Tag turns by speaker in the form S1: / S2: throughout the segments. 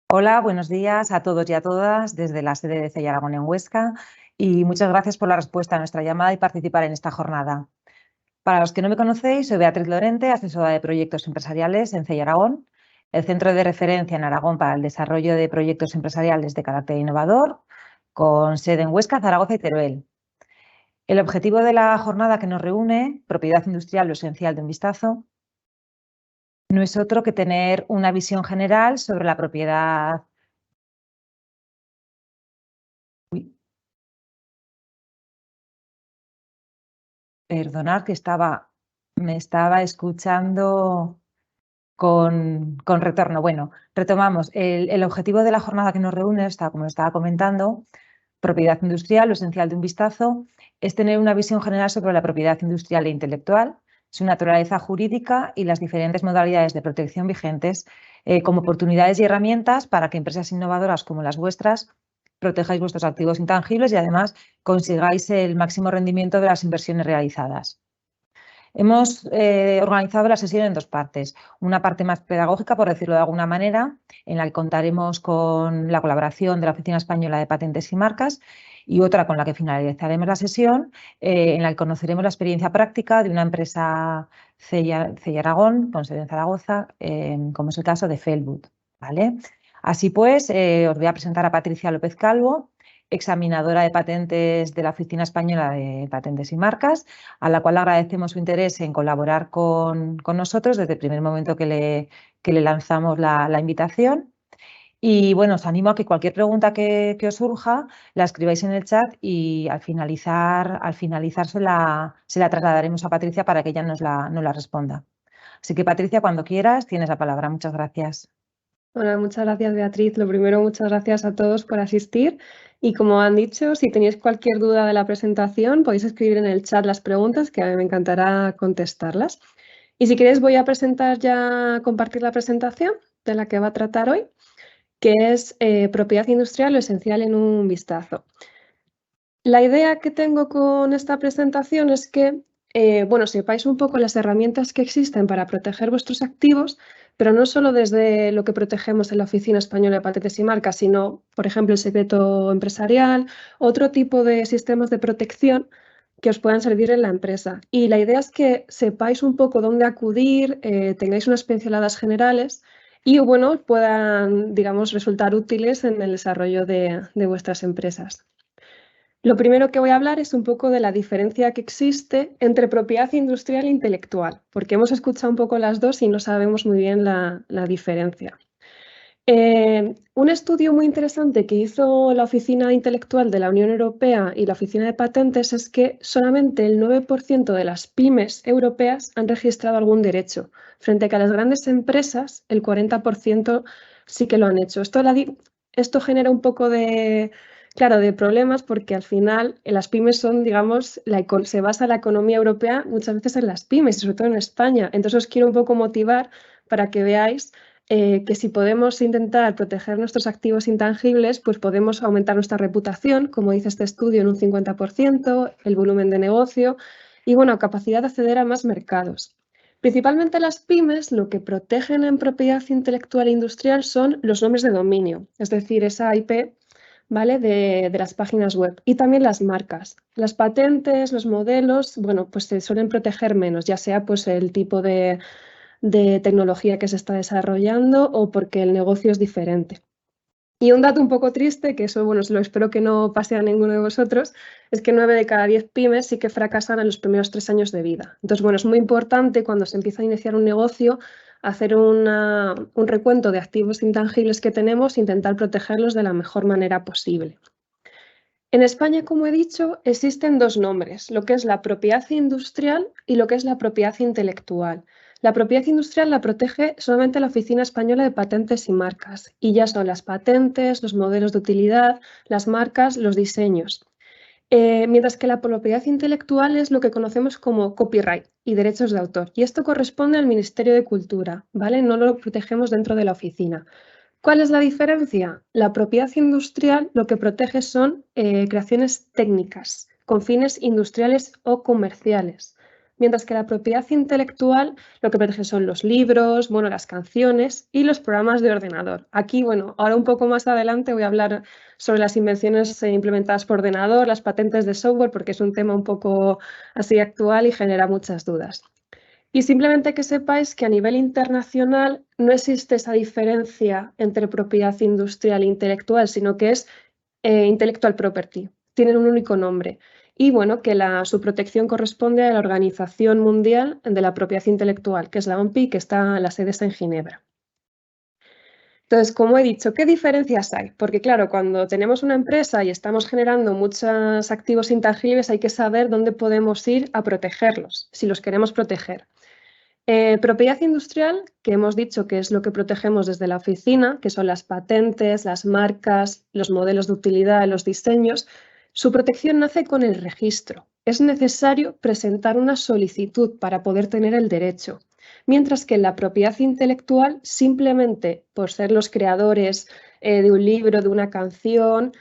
S1: Hola, buenos días a todos y a todas desde la sede de CEI Aragón en Huesca y muchas gracias por la respuesta a nuestra llamada y participar en esta jornada. Para los que no me conocéis, soy Beatriz Lorente, asesora de proyectos empresariales en CEI Aragón, el centro de referencia en Aragón para el desarrollo de proyectos empresariales de carácter innovador, con sede en Huesca, Zaragoza y Teruel. El objetivo de la jornada que nos reúne, Propiedad Industrial, lo esencial de un vistazo, no es otro que tener una visión general sobre la propiedad. Perdonad que me estaba escuchando con retorno. Bueno, retomamos. El objetivo de la jornada que nos reúne, como estaba comentando, propiedad industrial, lo esencial de un vistazo, es tener una visión general sobre la propiedad industrial e intelectual, su naturaleza jurídica y las diferentes modalidades de protección vigentes como oportunidades y herramientas para que empresas innovadoras como las vuestras protejáis vuestros activos intangibles y además consigáis el máximo rendimiento de las inversiones realizadas. Hemos organizado la sesión en dos partes. Una parte más pedagógica, por decirlo de alguna manera, en la que contaremos con la colaboración de la Oficina Española de Patentes y Marcas, y otra con la que finalizaremos la sesión, en la que conoceremos la experiencia práctica de una empresa CEI Aragón, con sede en Zaragoza, como es el caso de Felwood, ¿vale? Así pues, os voy a presentar a Patricia López Calvo, examinadora de patentes de la Oficina Española de Patentes y Marcas, a la cual agradecemos su interés en colaborar con nosotros desde el primer momento que le lanzamos la invitación. Y bueno, os animo a que cualquier pregunta que os surja la escribáis en el chat y al finalizar se la trasladaremos a Patricia para que ella nos la responda. Así que Patricia, cuando quieras, tienes la palabra. Muchas gracias.
S2: Hola, muchas gracias, Beatriz. Lo primero, muchas gracias a todos por asistir. Y como han dicho, si tenéis cualquier duda de la presentación, podéis escribir en el chat las preguntas, que a mí me encantará contestarlas. Y si queréis, voy a compartir la presentación de la que va a tratar hoy, que es propiedad industrial, lo esencial en un vistazo. La idea que tengo con esta presentación es que, sepáis un poco las herramientas que existen para proteger vuestros activos, pero no solo desde lo que protegemos en la Oficina Española de Patentes y Marcas, sino, por ejemplo, el secreto empresarial, otro tipo de sistemas de protección que os puedan servir en la empresa. Y la idea es que sepáis un poco dónde acudir, tengáis unas pinceladas generales y, puedan, digamos, resultar útiles en el desarrollo de vuestras empresas. Lo primero que voy a hablar es un poco de la diferencia que existe entre propiedad industrial e intelectual, porque hemos escuchado un poco las dos y no sabemos muy bien la diferencia. Un estudio muy interesante que hizo la Oficina Intelectual de la Unión Europea y la Oficina de Patentes es que solamente el 9% de las pymes europeas han registrado algún derecho, frente a que a las grandes empresas el 40% sí que lo han hecho. Esto genera un poco de problemas porque al final las pymes son, digamos, se basa la economía europea muchas veces en las pymes, sobre todo en España. Entonces os quiero un poco motivar para que veáis que si podemos intentar proteger nuestros activos intangibles, pues podemos aumentar nuestra reputación, como dice este estudio, en un 50%, el volumen de negocio y, capacidad de acceder a más mercados. Principalmente las pymes lo que protegen en propiedad intelectual e industrial son los nombres de dominio, es decir, esa IP, ¿vale? de las páginas web y también las marcas. Las patentes, los modelos, pues se suelen proteger menos, ya sea pues el tipo de tecnología que se está desarrollando o porque el negocio es diferente. Y un dato un poco triste, que eso, lo espero que no pase a ninguno de vosotros, es que 9 de cada 10 pymes sí que fracasan en los primeros 3 años de vida. Entonces, es muy importante cuando se empieza a iniciar un negocio hacer un recuento de activos intangibles que tenemos e intentar protegerlos de la mejor manera posible. En España, como he dicho, existen dos nombres, lo que es la propiedad industrial y lo que es la propiedad intelectual. La propiedad industrial la protege solamente la Oficina Española de Patentes y Marcas, y ya son las patentes, los modelos de utilidad, las marcas, los diseños. Mientras que la propiedad intelectual es lo que conocemos como copyright y derechos de autor, y esto corresponde al Ministerio de Cultura, ¿vale? No lo protegemos dentro de la oficina. ¿Cuál es la diferencia? La propiedad industrial lo que protege son creaciones técnicas con fines industriales o comerciales, mientras que la propiedad intelectual lo que protege son los libros, bueno, las canciones y los programas de ordenador. Aquí, bueno, ahora un poco más adelante voy a hablar sobre las invenciones implementadas por ordenador, las patentes de software, porque es un tema un poco así actual y genera muchas dudas. Y simplemente que sepáis que a nivel internacional no existe esa diferencia entre propiedad industrial e intelectual, sino que es intellectual property. Tienen un único nombre. Y bueno, que su protección corresponde a la Organización Mundial de la Propiedad Intelectual, que es la OMPI, que la sede está en Ginebra. Entonces, como he dicho, ¿qué diferencias hay? Porque claro, cuando tenemos una empresa y estamos generando muchos activos intangibles, hay que saber dónde podemos ir a protegerlos, si los queremos proteger. Propiedad industrial, que hemos dicho que es lo que protegemos desde la oficina, que son las patentes, las marcas, los modelos de utilidad, los diseños. Su protección nace con el registro. Es necesario presentar una solicitud para poder tener el derecho. Mientras que en la propiedad intelectual, simplemente por ser los creadores de un libro, de una canción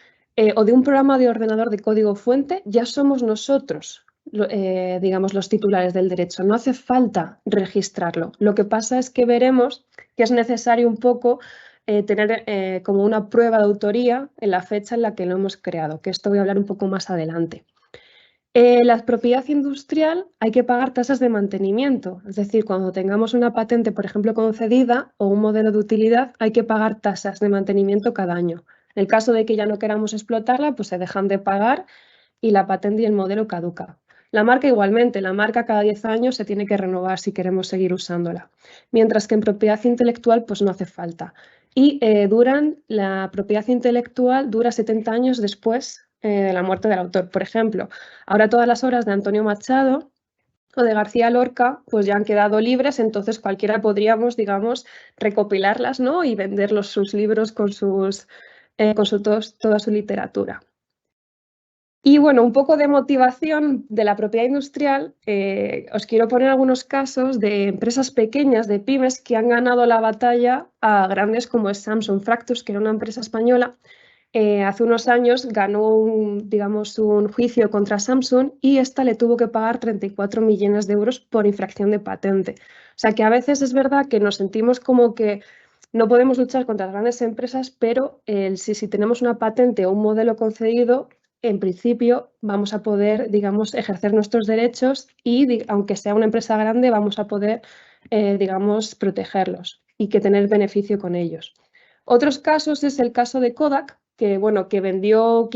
S2: o de un programa de ordenador de código fuente, ya somos nosotros digamos, los titulares del derecho. No hace falta registrarlo. Lo que pasa es que veremos que es necesario un poco tener como una prueba de autoría en la fecha en la que lo hemos creado, que esto voy a hablar un poco más adelante. La propiedad industrial hay que pagar tasas de mantenimiento, es decir, cuando tengamos una patente, por ejemplo, concedida o un modelo de utilidad, hay que pagar tasas de mantenimiento cada año. En el caso de que ya no queramos explotarla, pues se dejan de pagar y la patente y el modelo caduca. La marca igualmente, la marca cada 10 años se tiene que renovar si queremos seguir usándola, mientras que en propiedad intelectual pues no hace falta. Y la propiedad intelectual dura 70 años después de la muerte del autor. Por ejemplo, ahora todas las obras de Antonio Machado o de García Lorca pues ya han quedado libres, entonces cualquiera podríamos, digamos, recopilarlas, ¿no? Y vender sus libros con toda su literatura. Y bueno, un poco de motivación de la propiedad industrial, os quiero poner algunos casos de empresas pequeñas, de pymes, que han ganado la batalla a grandes como es Samsung Fractus, que era una empresa española. Hace unos años ganó digamos, un juicio contra Samsung y esta le tuvo que pagar 34 millones de euros por infracción de patente. O sea que a veces es verdad que nos sentimos como que no podemos luchar contra las grandes empresas, pero si tenemos una patente o un modelo concedido, en principio vamos a poder, digamos, ejercer nuestros derechos y, aunque sea una empresa grande, vamos a poder, digamos, protegerlos y que tener beneficio con ellos. Otros casos es el caso de Kodak, que, bueno, que vendió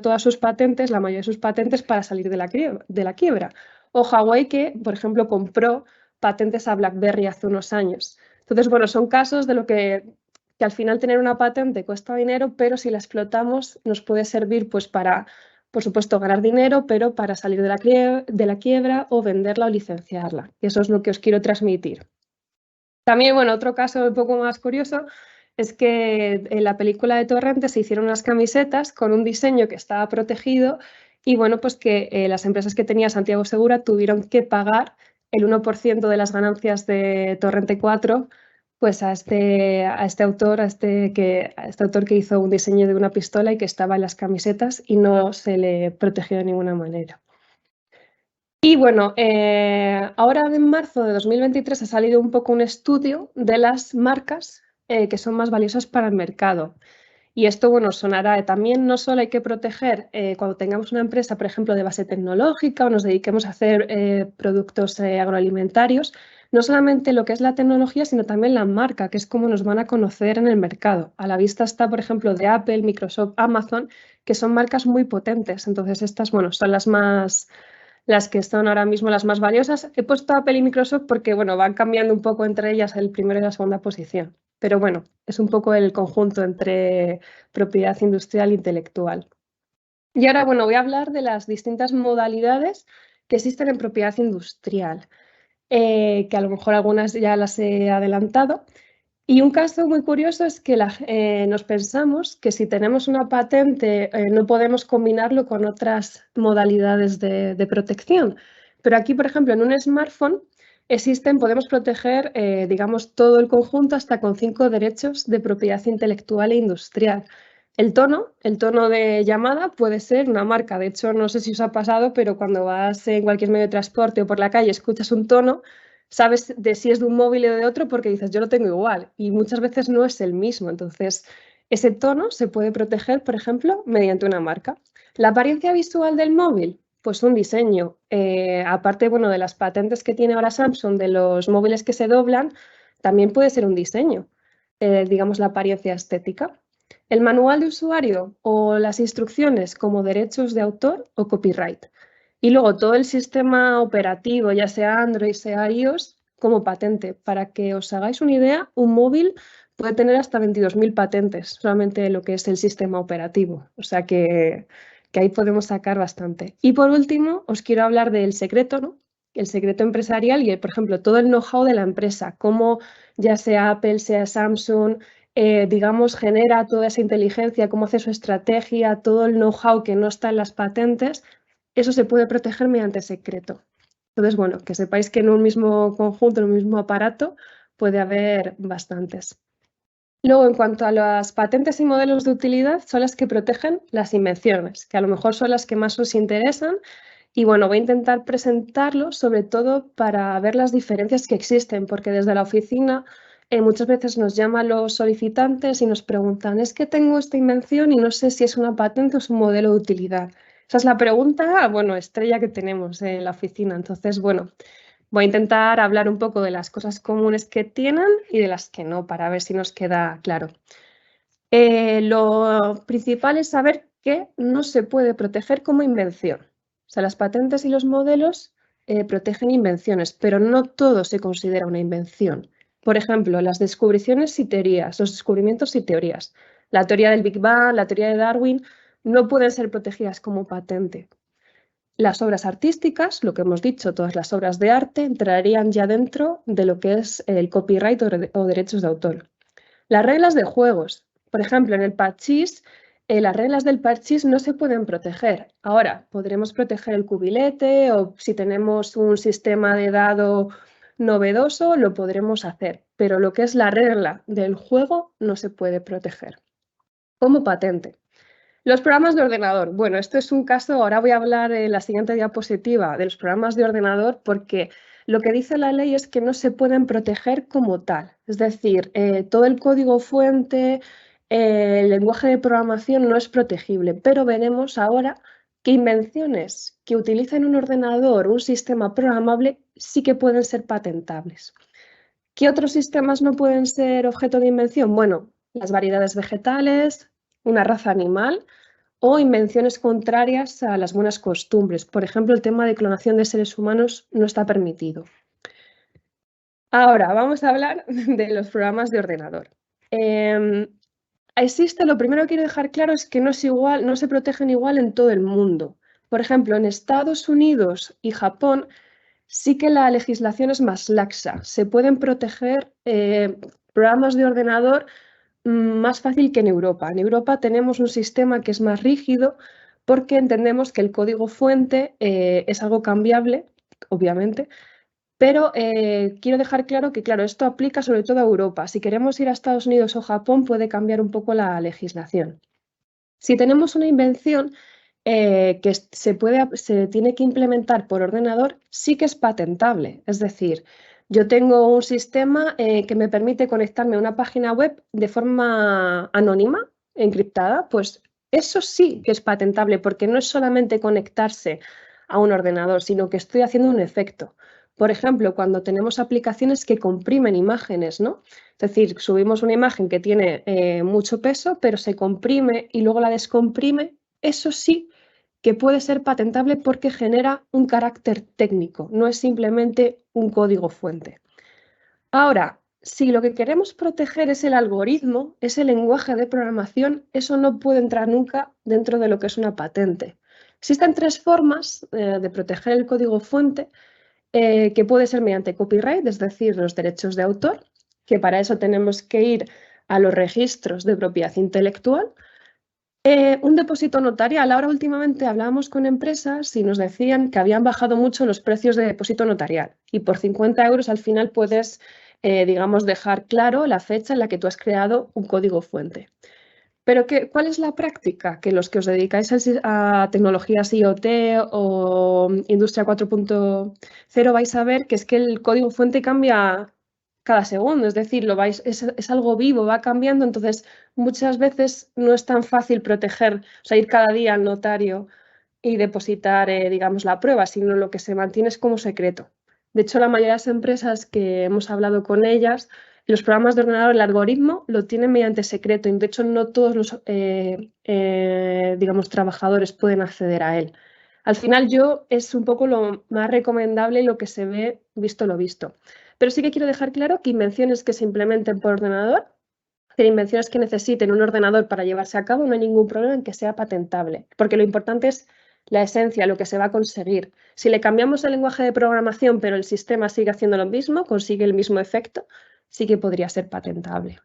S2: todas sus patentes, la mayoría de sus patentes, para salir de la quiebra. O Huawei, que, por ejemplo, compró patentes a BlackBerry hace unos años. Entonces, bueno, son casos de lo que al final tener una patente cuesta dinero, pero si la explotamos nos puede servir pues para, por supuesto, ganar dinero, pero para salir de la quiebra o venderla o licenciarla. Y eso es lo que os quiero transmitir. También, bueno, otro caso un poco más curioso es que en la película de Torrente se hicieron unas camisetas con un diseño que estaba protegido y, bueno, pues que las empresas que tenía Santiago Segura tuvieron que pagar el 1% de las ganancias de Torrente 4 pues a este autor que hizo un diseño de una pistola y que estaba en las camisetas y no se le protegió de ninguna manera. Y bueno, ahora en marzo de 2023 ha salido un poco un estudio de las marcas que son más valiosas para el mercado. Y esto, bueno, sonará también, no solo hay que proteger cuando tengamos una empresa, por ejemplo, de base tecnológica o nos dediquemos a hacer productos agroalimentarios, no solamente lo que es la tecnología, sino también la marca, que es cómo nos van a conocer en el mercado. A la vista está, por ejemplo, de Apple, Microsoft, Amazon, que son marcas muy potentes. Entonces, estas, bueno, son las que son ahora mismo las más valiosas. He puesto Apple y Microsoft porque, bueno, van cambiando un poco entre ellas el primero y la segunda posición. Pero bueno, es un poco el conjunto entre propiedad industrial e intelectual. Y ahora, bueno, voy a hablar de las distintas modalidades que existen en propiedad industrial, que a lo mejor algunas ya las he adelantado. Y un caso muy curioso es que nos pensamos que si tenemos una patente no podemos combinarlo con otras modalidades de protección. Pero aquí, por ejemplo, en un smartphone podemos proteger, digamos, todo el conjunto hasta con 5 derechos de propiedad intelectual e industrial. El tono de llamada puede ser una marca. De hecho, no sé si os ha pasado, pero cuando vas en cualquier medio de transporte o por la calle, escuchas un tono, sabes de si es de un móvil o de otro porque dices, yo lo tengo igual. Y muchas veces no es el mismo. Entonces, ese tono se puede proteger, por ejemplo, mediante una marca. La apariencia visual del móvil, pues un diseño. Aparte, bueno, de las patentes que tiene ahora Samsung, de los móviles que se doblan, también puede ser un diseño, digamos, la apariencia estética. El manual de usuario o las instrucciones como derechos de autor o copyright. Y luego todo el sistema operativo, ya sea Android, sea iOS, como patente. Para que os hagáis una idea, un móvil puede tener hasta 22.000 patentes, solamente lo que es el sistema operativo. O sea que ahí podemos sacar bastante. Y por último, os quiero hablar del secreto, ¿no? El secreto empresarial y, por ejemplo, todo el know-how de la empresa, cómo ya sea Apple, sea Samsung, digamos, genera toda esa inteligencia, cómo hace su estrategia, todo el know-how que no está en las patentes, eso se puede proteger mediante secreto. Entonces, bueno, que sepáis que en un mismo conjunto, en un mismo aparato, puede haber bastantes. Luego, en cuanto a las patentes y modelos de utilidad, son las que protegen las invenciones, que a lo mejor son las que más os interesan. Y bueno, voy a intentar presentarlo sobre todo para ver las diferencias que existen, porque desde la oficina muchas veces nos llaman los solicitantes y nos preguntan, es que tengo esta invención y no sé si es una patente o es un modelo de utilidad. Esa es la pregunta, bueno, estrella que tenemos en la oficina. Entonces, bueno, voy a intentar hablar un poco de las cosas comunes que tienen y de las que no, para ver si nos queda claro. Lo principal es saber que no se puede proteger como invención. O sea, las patentes y los modelos protegen invenciones, pero no todo se considera una invención. Por ejemplo, las descubrimientos y teorías, los descubrimientos y teorías. La teoría del Big Bang, la teoría de Darwin, no pueden ser protegidas como patente. Las obras artísticas, lo que hemos dicho, todas las obras de arte, entrarían ya dentro de lo que es el copyright o derechos de autor. Las reglas de juegos. Por ejemplo, en el parchís, las reglas del parchís no se pueden proteger. Ahora, podremos proteger el cubilete o si tenemos un sistema de dado novedoso, lo podremos hacer. Pero lo que es la regla del juego no se puede proteger. Como patente. Los programas de ordenador. Bueno, esto es un caso, ahora voy a hablar en la siguiente diapositiva de los programas de ordenador porque lo que dice la ley es que no se pueden proteger como tal. Es decir, todo el código fuente, el lenguaje de programación no es protegible, pero veremos ahora que invenciones que utilizan un ordenador, un sistema programable, sí que pueden ser patentables. ¿Qué otros sistemas no pueden ser objeto de invención? Bueno, las variedades vegetales, una raza animal o invenciones contrarias a las buenas costumbres. Por ejemplo, el tema de clonación de seres humanos no está permitido. Ahora vamos a hablar de los programas de ordenador. Lo primero que quiero dejar claro es que no es igual, no se protegen igual en todo el mundo. Por ejemplo, en Estados Unidos y Japón sí que la legislación es más laxa. Se pueden proteger programas de ordenador más fácil que en Europa. En Europa tenemos un sistema que es más rígido porque entendemos que el código fuente es algo cambiable, obviamente, pero quiero dejar claro que, claro, esto aplica sobre todo a Europa. Si queremos ir a Estados Unidos o Japón, puede cambiar un poco la legislación. Si tenemos una invención que se tiene que implementar por ordenador, sí que es patentable. Es decir, yo tengo un sistema que me permite conectarme a una página web de forma anónima, encriptada, pues eso sí que es patentable porque no es solamente conectarse a un ordenador, sino que estoy haciendo un efecto. Por ejemplo, cuando tenemos aplicaciones que comprimen imágenes, ¿no? Es decir, subimos una imagen que tiene mucho peso, pero se comprime y luego la descomprime, eso sí que puede ser patentable porque genera un carácter técnico, no es simplemente un código fuente. Ahora, si lo que queremos proteger es el algoritmo, es el lenguaje de programación, eso no puede entrar nunca dentro de lo que es una patente. Existen tres formas de proteger el código fuente, que puede ser mediante copyright, es decir, los derechos de autor, que para eso tenemos que ir a los registros de propiedad intelectual. Un depósito notarial. Ahora últimamente hablábamos con empresas y nos decían que habían bajado mucho los precios de depósito notarial y por 50 euros al final puedes, digamos, dejar claro la fecha en la que tú has creado un código fuente. Pero ¿cuál es la práctica? Que los que os dedicáis a tecnologías IoT o Industria 4.0 vais a ver que es que el código fuente cambia cada segundo, es decir, es algo vivo, va cambiando, entonces muchas veces no es tan fácil proteger, o sea, ir cada día al notario y depositar, digamos, la prueba, sino lo que se mantiene es como secreto. De hecho, la mayoría de las empresas que hemos hablado con ellas, los programas de ordenador, el algoritmo, lo tienen mediante secreto. Y de hecho, no todos los, digamos, trabajadores pueden acceder a él. Al final, es un poco lo más recomendable y lo que se ve visto lo visto. Pero sí que quiero dejar claro que invenciones que se implementen por ordenador, que invenciones que necesiten un ordenador para llevarse a cabo, no hay ningún problema en que sea patentable, porque lo importante es la esencia, lo que se va a conseguir. Si le cambiamos el lenguaje de programación, pero el sistema sigue haciendo lo mismo, consigue el mismo efecto, sí que podría ser patentable.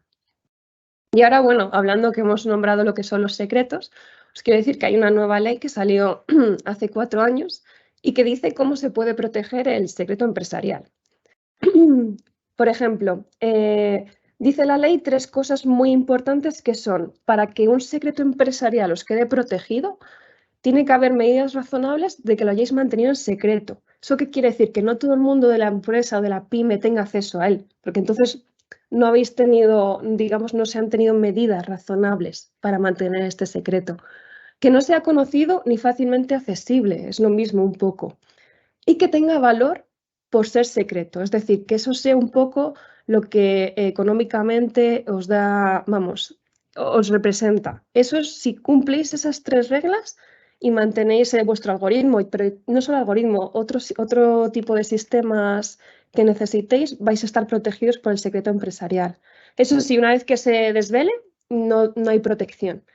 S2: Y ahora, bueno, hablando que hemos nombrado lo que son los secretos, os quiero decir que hay una nueva ley que salió hace 4 años y que dice cómo se puede proteger el secreto empresarial. Por ejemplo, dice la ley 3 cosas muy importantes que son, para que un secreto empresarial os quede protegido, tiene que haber medidas razonables de que lo hayáis mantenido en secreto. ¿Eso qué quiere decir? Que no todo el mundo de la empresa o de la pyme tenga acceso a él, porque entonces no habéis tenido, digamos, no se han tenido medidas razonables para mantener este secreto. Que no sea conocido ni fácilmente accesible, es lo mismo un poco. Y que tenga valor por ser secreto, es decir, que eso sea un poco lo que económicamente os da, vamos, os representa. Eso es si cumplís esas 3 reglas y mantenéis vuestro algoritmo, pero no solo algoritmo, otro tipo de sistemas que necesitéis, vais a estar protegidos por el secreto empresarial. Eso sí, una vez que se desvele, no hay protección.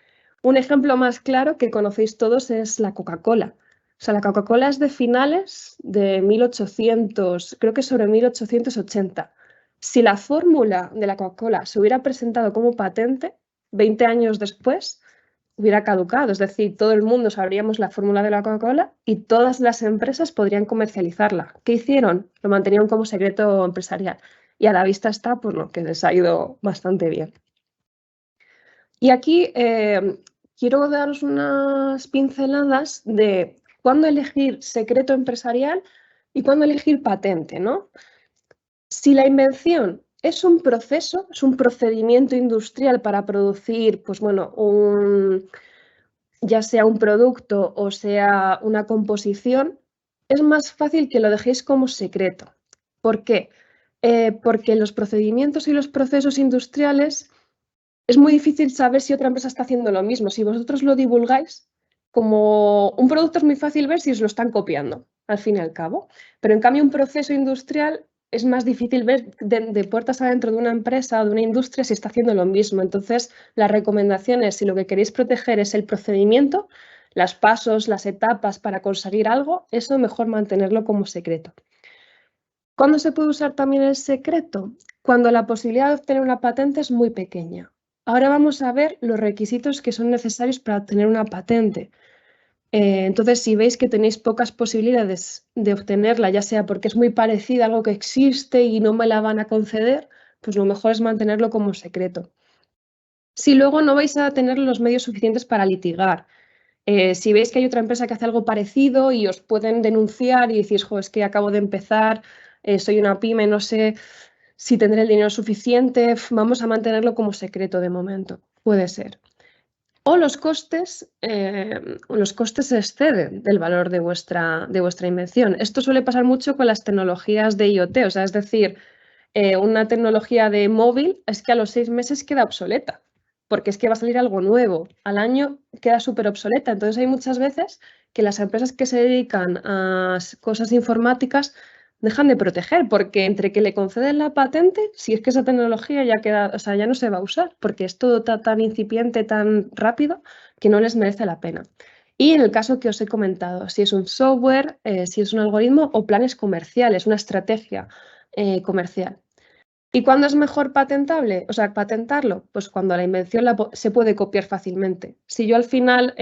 S2: Un ejemplo más claro que conocéis todos es la Coca-Cola. O sea, la Coca-Cola es de finales de 1800, creo que sobre 1880. Si la fórmula de la Coca-Cola se hubiera presentado como patente, 20 años después hubiera caducado. Es decir, todo el mundo sabríamos la fórmula de la Coca-Cola y todas las empresas podrían comercializarla. ¿Qué hicieron? Lo mantenieron como secreto empresarial. Y a la vista está, pues lo que les ha ido bastante bien. Y aquí quiero daros unas pinceladas de cuándo elegir secreto empresarial y cuándo elegir patente, ¿no? Si la invención es un proceso, es un procedimiento industrial para producir, pues bueno, ya sea un producto o sea una composición, es más fácil que lo dejéis como secreto. ¿Por qué? Porque los procedimientos y los procesos industriales es muy difícil saber si otra empresa está haciendo lo mismo. Si vosotros lo divulgáis, como un producto es muy fácil ver si os lo están copiando, al fin y al cabo. Pero en cambio un proceso industrial es más difícil ver de puertas adentro de una empresa o de una industria si está haciendo lo mismo. Entonces, las recomendaciones, si lo que queréis proteger es el procedimiento, los pasos, las etapas para conseguir algo, eso mejor mantenerlo como secreto. ¿Cuándo se puede usar también el secreto? Cuando la posibilidad de obtener una patente es muy pequeña. Ahora vamos a ver los requisitos que son necesarios para obtener una patente. Entonces, si veis que tenéis pocas posibilidades de obtenerla, ya sea porque es muy parecida a algo que existe y no me la van a conceder, pues lo mejor es mantenerlo como secreto. Si luego no vais a tener los medios suficientes para litigar, si veis que hay otra empresa que hace algo parecido y os pueden denunciar y decís, jo, es que acabo de empezar, soy una pyme, no sé si tendré el dinero suficiente, vamos a mantenerlo como secreto de momento, puede ser. O los costes exceden del valor de vuestra invención. Esto suele pasar mucho con las tecnologías de IoT, o sea, es decir, una tecnología de móvil es que a los 6 meses queda obsoleta, porque es que va a salir algo nuevo. Al año queda súper obsoleta. Entonces hay muchas veces que las empresas que se dedican a cosas informáticas dejan de proteger, porque entre que le conceden la patente, si es que esa tecnología ya queda, o sea, ya no se va a usar, porque es todo tan incipiente, tan rápido, que no les merece la pena. Y en el caso que os he comentado, si es un software, si es un algoritmo o planes comerciales, una estrategia comercial. ¿Y cuándo es mejor patentable? O sea, patentarlo, pues cuando la invención se puede copiar fácilmente. Si yo al final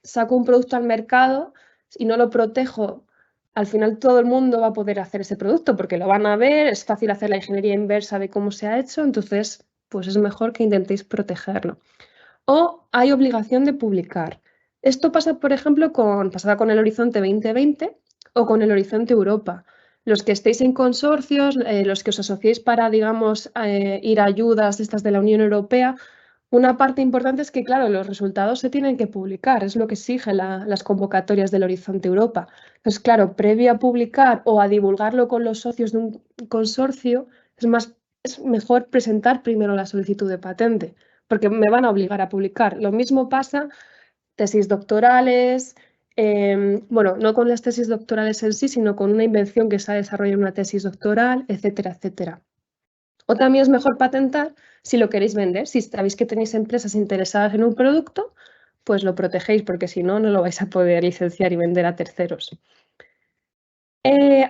S2: saco un producto al mercado y no lo protejo, al final todo el mundo va a poder hacer ese producto porque lo van a ver, es fácil hacer la ingeniería inversa de cómo se ha hecho, entonces pues es mejor que intentéis protegerlo. o hay obligación de publicar. Esto pasa, por ejemplo, pasaba con el Horizonte 2020 o con el Horizonte Europa. Los que estéis en consorcios, los que os asociéis para, digamos, ir a ayudas estas de la Unión Europea, una parte importante es que, claro, los resultados se tienen que publicar, es lo que exigen las convocatorias del Horizonte Europa. Entonces, claro, previo a publicar o a divulgarlo con los socios de un consorcio, es mejor presentar primero la solicitud de patente, porque me van a obligar a publicar. Lo mismo pasa tesis doctorales, bueno, no con las tesis doctorales en sí, sino con una invención que se ha desarrollado en una tesis doctoral, etcétera, etcétera. O también es mejor patentar si lo queréis vender. Si sabéis que tenéis empresas interesadas en un producto, pues lo protegéis, porque si no, no lo vais a poder licenciar y vender a terceros.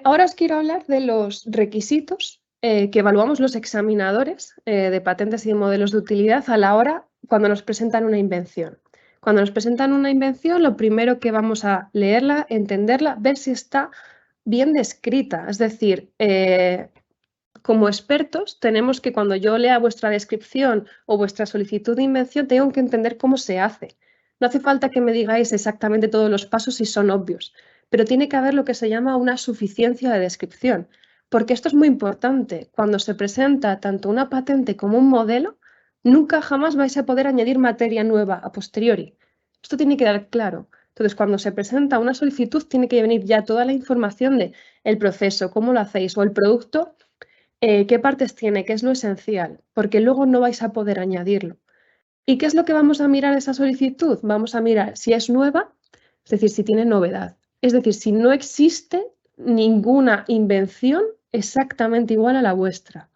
S2: Ahora os quiero hablar de los requisitos que evaluamos los examinadores de patentes y de modelos de utilidad a la hora cuando nos presentan una invención. Cuando nos presentan una invención, lo primero que vamos a leerla, entenderla, ver si está bien descrita. Es decir, como expertos, tenemos que cuando yo lea vuestra descripción o vuestra solicitud de invención, tengo que entender cómo se hace. No hace falta que me digáis exactamente todos los pasos si son obvios, pero tiene que haber lo que se llama una suficiencia de descripción, porque esto es muy importante. Cuando se presenta tanto una patente como un modelo, nunca jamás vais a poder añadir materia nueva a posteriori. Esto tiene que quedar claro. Entonces, cuando se presenta una solicitud, tiene que venir ya toda la información de el proceso, cómo lo hacéis o el producto, qué partes tiene, qué es lo esencial, porque luego no vais a poder añadirlo. ¿Y qué es lo que vamos a mirar en esa solicitud? Vamos a mirar si es nueva, es decir, si tiene novedad. Es decir, si no existe ninguna invención exactamente igual a la vuestra.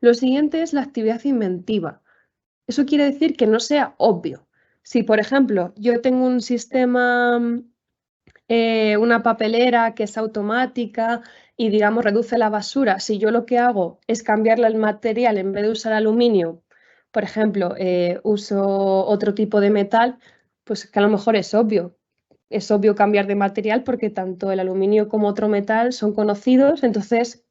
S2: Lo siguiente es la actividad inventiva. Eso quiere decir que no sea obvio. Si, por ejemplo, yo tengo un sistema, una papelera que es automática y, digamos, reduce la basura, si yo lo que hago es cambiarle el material en vez de usar aluminio, por ejemplo, uso otro tipo de metal, pues que a lo mejor es obvio. Es obvio cambiar de material porque tanto el aluminio como otro metal son conocidos, entonces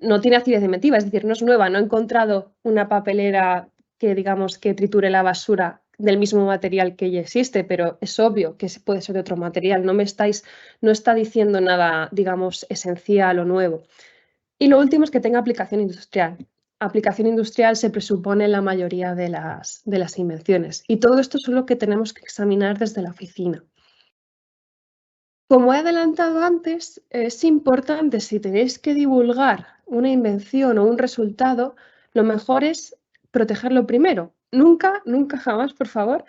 S2: no tiene actividad inventiva, es decir, no es nueva, no he encontrado una papelera que, digamos, que triture la basura del mismo material que ya existe, pero es obvio que puede ser de otro material, no está diciendo nada, digamos, esencial o nuevo. Y lo último es que tenga aplicación industrial. Aplicación industrial se presupone en la mayoría de las invenciones. Y todo esto es lo que tenemos que examinar desde la oficina. Como he adelantado antes, es importante, si tenéis que divulgar una invención o un resultado, lo mejor es protegerlo primero. Nunca, nunca jamás, por favor,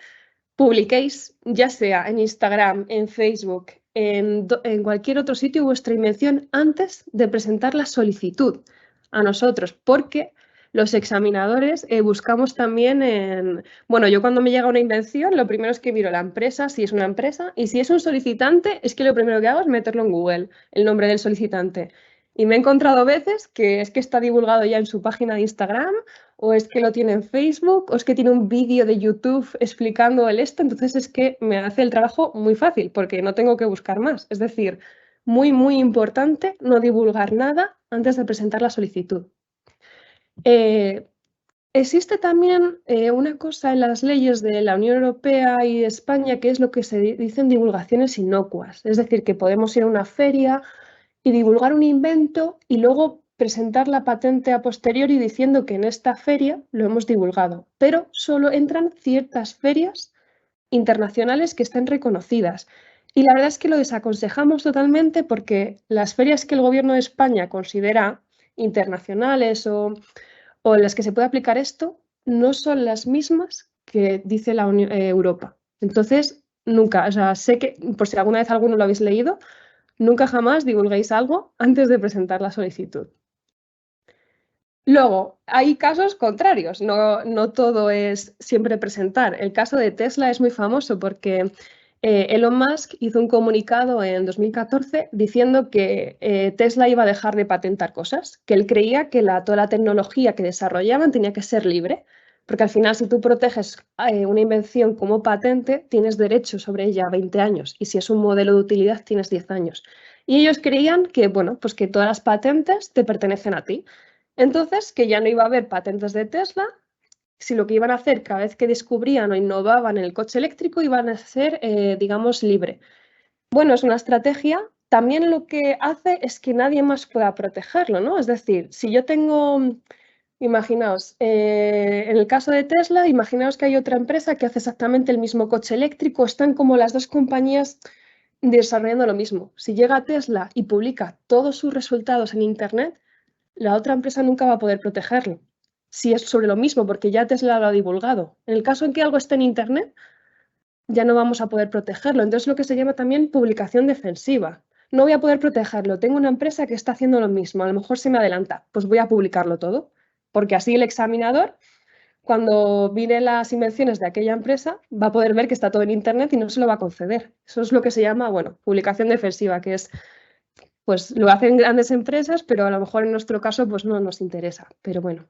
S2: publiquéis, ya sea en Instagram, en Facebook, en cualquier otro sitio, vuestra invención antes de presentar la solicitud a nosotros, porque los examinadores buscamos también bueno, yo cuando me llega una invención, lo primero es que miro la empresa, si es una empresa, y si es un solicitante, es que lo primero que hago es meterlo en Google, el nombre del solicitante. Y me he encontrado veces que es que está divulgado ya en su página de Instagram, o es que lo tiene en Facebook, o es que tiene un vídeo de YouTube explicando esto, entonces es que me hace el trabajo muy fácil, porque no tengo que buscar más. Es decir, muy, muy importante no divulgar nada antes de presentar la solicitud. Existe también una cosa en las leyes de la Unión Europea y de España que es lo que se dicen divulgaciones inocuas. Es decir, que podemos ir a una feria y divulgar un invento y luego presentar la patente a posteriori diciendo que en esta feria lo hemos divulgado. Pero solo entran ciertas ferias internacionales que estén reconocidas. Y la verdad es que lo desaconsejamos totalmente porque las ferias que el Gobierno de España considera internacionales o en las que se puede aplicar esto no son las mismas que dice la Europa. Entonces, nunca, o sea, sé que, por si alguna vez alguno lo habéis leído, nunca jamás divulguéis algo antes de presentar la solicitud. Luego, hay casos contrarios, no todo es siempre presentar. El caso de Tesla es muy famoso porque Elon Musk hizo un comunicado en 2014 diciendo que Tesla iba a dejar de patentar cosas, que él creía que toda la tecnología que desarrollaban tenía que ser libre, porque al final si tú proteges una invención como patente, tienes derecho sobre ella 20 años y si es un modelo de utilidad tienes 10 años. Y ellos creían que, bueno, pues que todas las patentes te pertenecen a ti. Entonces, que ya no iba a haber patentes de Tesla si lo que iban a hacer cada vez que descubrían o innovaban en el coche eléctrico iban a ser, digamos, libre. Bueno, es una estrategia. También lo que hace es que nadie más pueda protegerlo, ¿no? Es decir, si yo tengo, imaginaos, en el caso de Tesla, imaginaos que hay otra empresa que hace exactamente el mismo coche eléctrico, están como las dos compañías desarrollando lo mismo. Si llega Tesla y publica todos sus resultados en Internet, la otra empresa nunca va a poder protegerlo. Si es sobre lo mismo, porque ya Tesla lo ha divulgado. En el caso en que algo esté en Internet, ya no vamos a poder protegerlo. Entonces, lo que se llama también publicación defensiva. No voy a poder protegerlo. Tengo una empresa que está haciendo lo mismo. A lo mejor se me adelanta. Pues voy a publicarlo todo. Porque así el examinador, cuando mire las invenciones de aquella empresa, va a poder ver que está todo en Internet y no se lo va a conceder. Eso es lo que se llama, bueno, publicación defensiva, que es, pues lo hacen grandes empresas, pero a lo mejor en nuestro caso, pues no nos interesa. Pero bueno.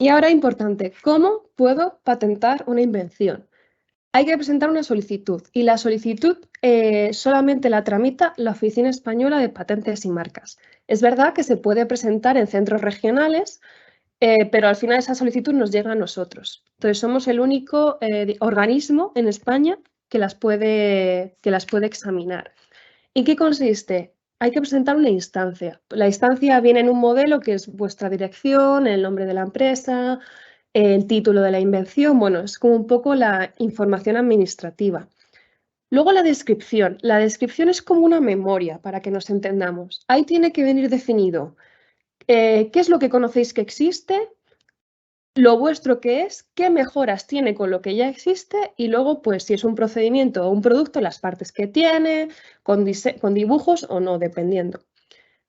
S2: Y ahora importante, ¿cómo puedo patentar una invención? Hay que presentar una solicitud y la solicitud solamente la tramita la Oficina Española de Patentes y Marcas. Es verdad que se puede presentar en centros regionales, pero al final esa solicitud nos llega a nosotros. Entonces somos el único organismo en España que las puede examinar. ¿En qué consiste? Hay que presentar una instancia. La instancia viene en un modelo que es vuestra dirección, el nombre de la empresa, el título de la invención, bueno, es como un poco la información administrativa. Luego la descripción. La descripción es como una memoria, para que nos entendamos. Ahí tiene que venir definido qué es lo que conocéis que existe, lo vuestro que es, qué mejoras tiene con lo que ya existe y luego, pues, si es un procedimiento o un producto, las partes que tiene, con dibujos o no, dependiendo.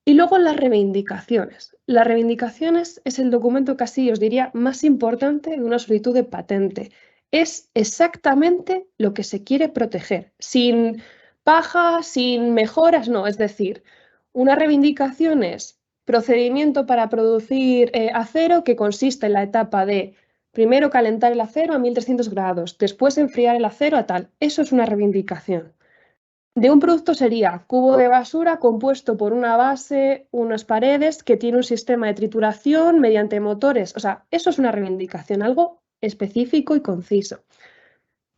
S2: Y luego las reivindicaciones. Las reivindicaciones es el documento casi, os diría, más importante de una solicitud de patente. Es exactamente lo que se quiere proteger, sin paja, sin mejoras, no. Es decir, una reivindicación es procedimiento para producir acero que consiste en la etapa de primero calentar el acero a 1300 grados, después enfriar el acero a tal. Eso es una reivindicación. De un producto sería cubo de basura compuesto por una base, unas paredes que tiene un sistema de trituración mediante motores. O sea, eso es una reivindicación, algo específico y conciso.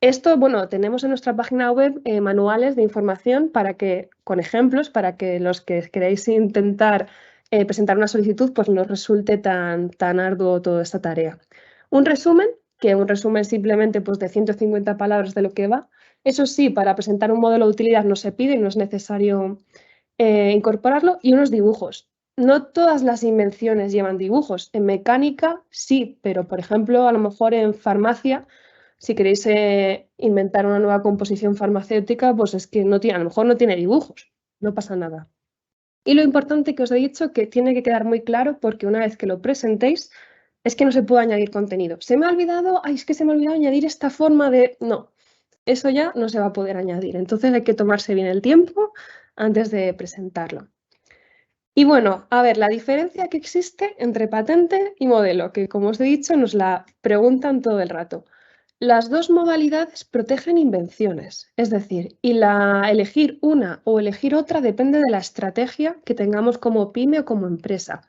S2: Esto, bueno, tenemos en nuestra página web manuales de información para que, con ejemplos, para que los que queréis intentar presentar una solicitud, pues no os resulte tan arduo toda esta tarea. Un resumen, que un resumen simplemente pues, de 150 palabras de lo que va. Eso sí, para presentar un modelo de utilidad no se pide, no es necesario incorporarlo. Y unos dibujos. No todas las invenciones llevan dibujos. En mecánica sí, pero por ejemplo, a lo mejor en farmacia, si queréis inventar una nueva composición farmacéutica, pues es que no tiene, a lo mejor no tiene dibujos, no pasa nada. Y lo importante que os he dicho, que tiene que quedar muy claro, porque una vez que lo presentéis, es que no se puede añadir contenido. Se me ha olvidado, ay, es que se me ha olvidado añadir esta forma de... No, eso ya no se va a poder añadir. Entonces hay que tomarse bien el tiempo antes de presentarlo. Y bueno, a ver, la diferencia que existe entre patente y modelo, que como os he dicho, nos la preguntan todo el rato. Las dos modalidades protegen invenciones, es decir, y elegir una o elegir otra depende de la estrategia que tengamos como pyme o como empresa.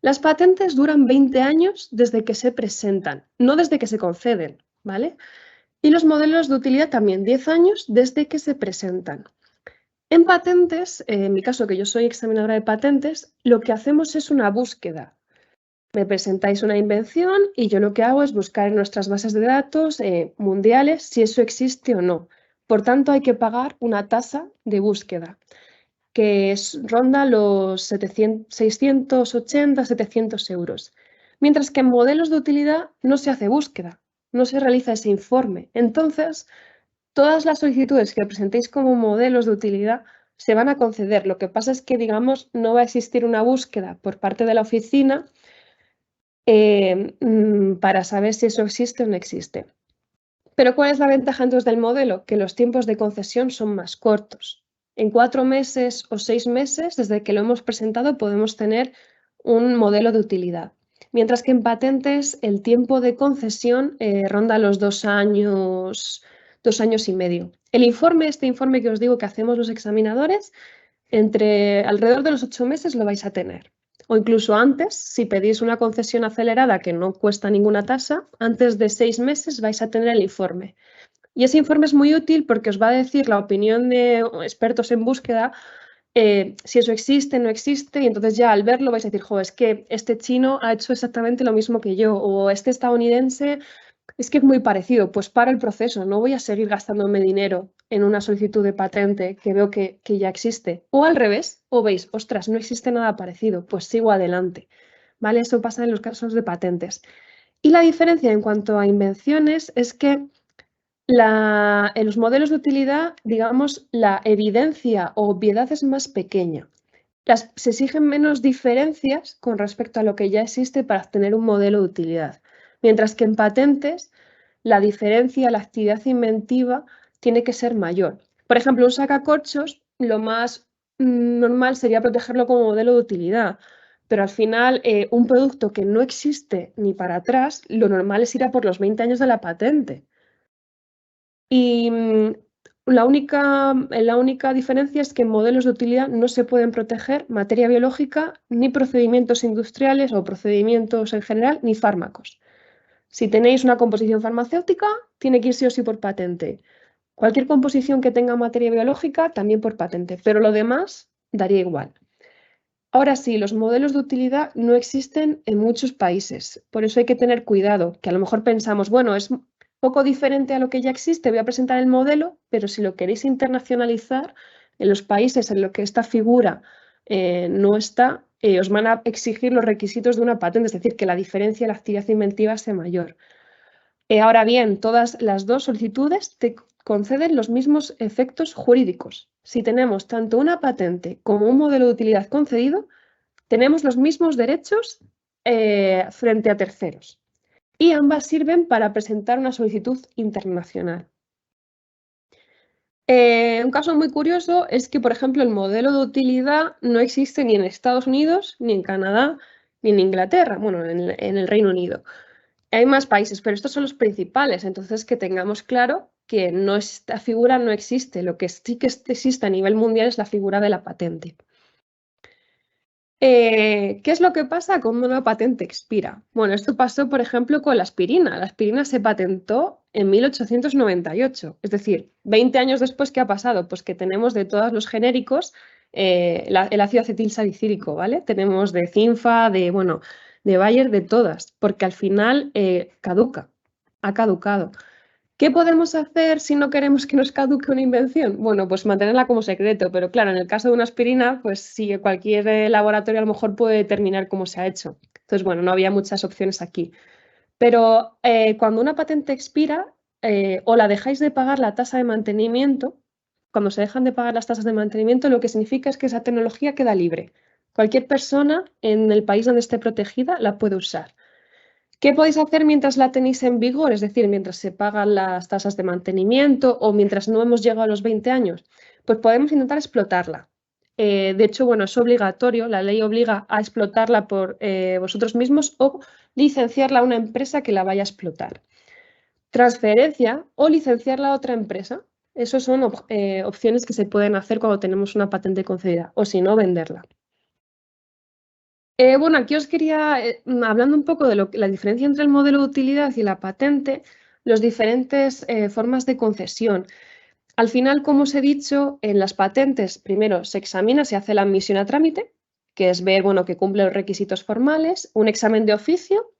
S2: Las patentes duran 20 años desde que se presentan, no desde que se conceden, ¿vale? Y los modelos de utilidad también 10 años desde que se presentan. En patentes, en mi caso que yo soy examinadora de patentes, lo que hacemos es una búsqueda. Me presentáis una invención y yo lo que hago es buscar en nuestras bases de datos mundiales si eso existe o no. Por tanto, hay que pagar una tasa de búsqueda que ronda los 680, 700 euros. Mientras que en modelos de utilidad no se hace búsqueda, no se realiza ese informe. Entonces, todas las solicitudes que presentéis como modelos de utilidad se van a conceder. Lo que pasa es que, digamos, no va a existir una búsqueda por parte de la oficina para saber si eso existe o no existe. Pero ¿cuál es la ventaja entonces del modelo? Que los tiempos de concesión son más cortos. En 4 meses o 6 meses, desde que lo hemos presentado, podemos tener un modelo de utilidad. Mientras que en patentes el tiempo de concesión ronda los 2 años, 2 años y medio. Este informe que os digo que hacemos los examinadores, alrededor de los 8 meses lo vais a tener. O incluso antes, si pedís una concesión acelerada que no cuesta ninguna tasa, antes de 6 meses vais a tener el informe. Y ese informe es muy útil porque os va a decir la opinión de expertos en búsqueda, si eso existe, no existe, y entonces ya al verlo vais a decir, jo, es que este chino ha hecho exactamente lo mismo que yo, o este estadounidense es que es muy parecido, pues para el proceso, no voy a seguir gastándome dinero en una solicitud de patente que veo que ya existe. O al revés, o veis, ostras, no existe nada parecido, pues sigo adelante. ¿Vale? Eso pasa en los casos de patentes. Y la diferencia en cuanto a invenciones es que en los modelos de utilidad, digamos, la evidencia o obviedad es más pequeña. Se exigen menos diferencias con respecto a lo que ya existe para obtener un modelo de utilidad. Mientras que en patentes, la diferencia, la actividad inventiva tiene que ser mayor. Por ejemplo, un sacacorchos, lo más normal sería protegerlo como modelo de utilidad. Pero al final, un producto que no existe ni para atrás, lo normal es ir a por los 20 años de la patente. Y la única diferencia es que en modelos de utilidad no se pueden proteger materia biológica, ni procedimientos industriales o procedimientos en general, ni fármacos. Si tenéis una composición farmacéutica, tiene que ir sí o sí por patente. Cualquier composición que tenga materia biológica, también por patente, pero lo demás daría igual. Ahora sí, los modelos de utilidad no existen en muchos países, por eso hay que tener cuidado, que a lo mejor pensamos, bueno, es poco diferente a lo que ya existe, voy a presentar el modelo, pero si lo queréis internacionalizar, en los países en los que esta figura no está, os van a exigir los requisitos de una patente, es decir, que la diferencia, la actividad inventiva sea mayor. Ahora bien, todas las dos solicitudes te conceden los mismos efectos jurídicos. Si tenemos tanto una patente como un modelo de utilidad concedido, tenemos los mismos derechos frente a terceros. Y ambas sirven para presentar una solicitud internacional. Un caso muy curioso es que, por ejemplo, el modelo de utilidad no existe ni en Estados Unidos, ni en Canadá, ni en Inglaterra, bueno, en el Reino Unido. Hay más países, pero estos son los principales, entonces que tengamos claro que esta figura no existe. Lo que sí que existe a nivel mundial es la figura de la patente. ¿Qué es lo que pasa cuando una patente expira? Bueno, esto pasó, por ejemplo, con la aspirina. La aspirina se patentó en 1898, es decir, 20 años después, ¿qué ha pasado? Pues que tenemos de todos los genéricos el ácido acetilsalicílico, ¿vale? Tenemos de Cinfa, de Bayer, de todas, porque al final ha caducado. ¿Qué podemos hacer si no queremos que nos caduque una invención? Bueno, pues mantenerla como secreto, pero claro, en el caso de una aspirina, pues sí, cualquier laboratorio a lo mejor puede determinar cómo se ha hecho. Entonces, bueno, no había muchas opciones aquí. Pero cuando una patente expira o la dejáis de pagar la tasa de mantenimiento, cuando se dejan de pagar las tasas de mantenimiento, lo que significa es que esa tecnología queda libre. Cualquier persona en el país donde esté protegida la puede usar. ¿Qué podéis hacer mientras la tenéis en vigor? Es decir, mientras se pagan las tasas de mantenimiento o mientras no hemos llegado a los 20 años. Pues podemos intentar explotarla. De hecho, bueno, es obligatorio, la ley obliga a explotarla por vosotros mismos o licenciarla a una empresa que la vaya a explotar. Transferencia o licenciarla a otra empresa. Esas son opciones que se pueden hacer cuando tenemos una patente concedida o si no, venderla. Bueno, aquí os quería, hablando un poco de la diferencia entre el modelo de utilidad y la patente, las diferentes formas de concesión. Al final, como os he dicho, en las patentes primero se examina, se hace la admisión a trámite, que es ver que cumple los requisitos formales, un examen de oficio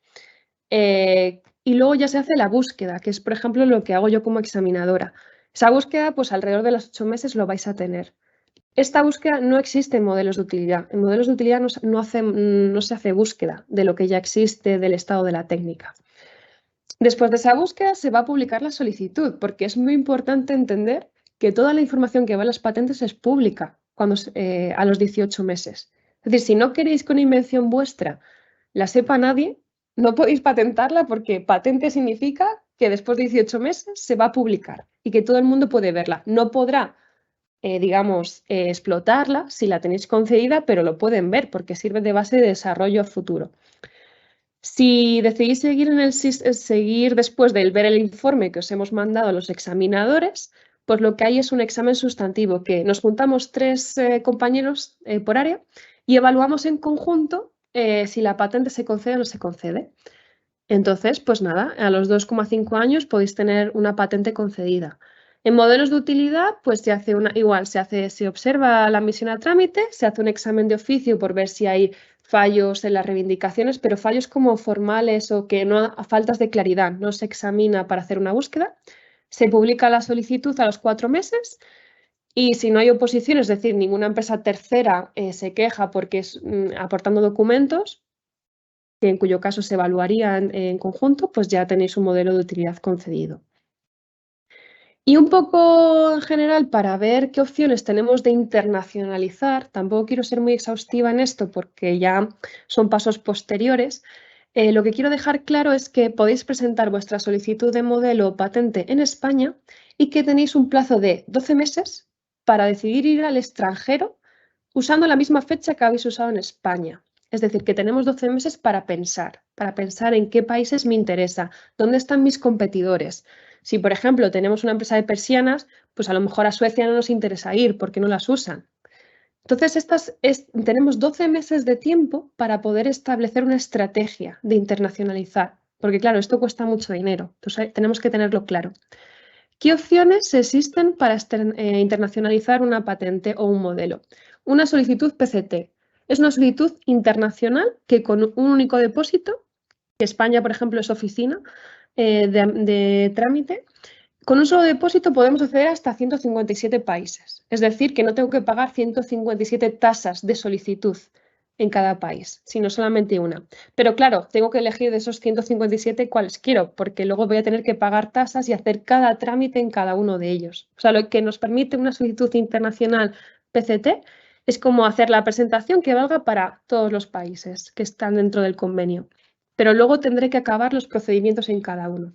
S2: y luego ya se hace la búsqueda, que es, por ejemplo, lo que hago yo como examinadora. Esa búsqueda, pues alrededor de los 8 meses lo vais a tener. Esta búsqueda no existe en modelos de utilidad. En modelos de utilidad no se hace búsqueda de lo que ya existe, del estado de la técnica. Después de esa búsqueda se va a publicar la solicitud, porque es muy importante entender que toda la información que va en las patentes es pública a los 18 meses. Es decir, si no queréis que una invención vuestra la sepa nadie, no podéis patentarla porque patente significa que después de 18 meses se va a publicar y que todo el mundo puede verla. No podrá explotarla si la tenéis concedida, pero lo pueden ver porque sirve de base de desarrollo futuro. Si decidís seguir después de ver el informe que os hemos mandado a los examinadores, pues lo que hay es un examen sustantivo que nos juntamos 3 compañeros por área y evaluamos en conjunto si la patente se concede o no se concede. Entonces, pues nada, a los 2,5 años podéis tener una patente concedida. En modelos de utilidad, pues se observa la admisión a trámite, se hace un examen de oficio por ver si hay fallos en las reivindicaciones, pero fallos como formales o que no faltas de claridad, no se examina para hacer una búsqueda. Se publica la solicitud a los 4 meses y si no hay oposición, es decir, ninguna empresa tercera se queja porque es aportando documentos, en cuyo caso se evaluaría en conjunto, pues ya tenéis un modelo de utilidad concedido. Y un poco en general para ver qué opciones tenemos de internacionalizar, tampoco quiero ser muy exhaustiva en esto porque ya son pasos posteriores, lo que quiero dejar claro es que podéis presentar vuestra solicitud de modelo o patente en España y que tenéis un plazo de 12 meses para decidir ir al extranjero usando la misma fecha que habéis usado en España. Es decir, que tenemos 12 meses para pensar en qué países me interesa, dónde están mis competidores. Si, por ejemplo, tenemos una empresa de persianas, pues a lo mejor a Suecia no nos interesa ir porque no las usan. Entonces, tenemos 12 meses de tiempo para poder establecer una estrategia de internacionalizar, porque claro, esto cuesta mucho dinero, entonces tenemos que tenerlo claro. ¿Qué opciones existen para internacionalizar una patente o un modelo? Una solicitud PCT. Es una solicitud internacional que con un único depósito, que España, por ejemplo, es oficina de trámite, con un solo depósito podemos acceder hasta 157 países. Es decir, que no tengo que pagar 157 tasas de solicitud en cada país, sino solamente una. Pero claro, tengo que elegir de esos 157 cuáles quiero, porque luego voy a tener que pagar tasas y hacer cada trámite en cada uno de ellos. O sea, lo que nos permite una solicitud internacional PCT es como hacer la presentación que valga para todos los países que están dentro del convenio. Pero luego tendré que acabar los procedimientos en cada uno.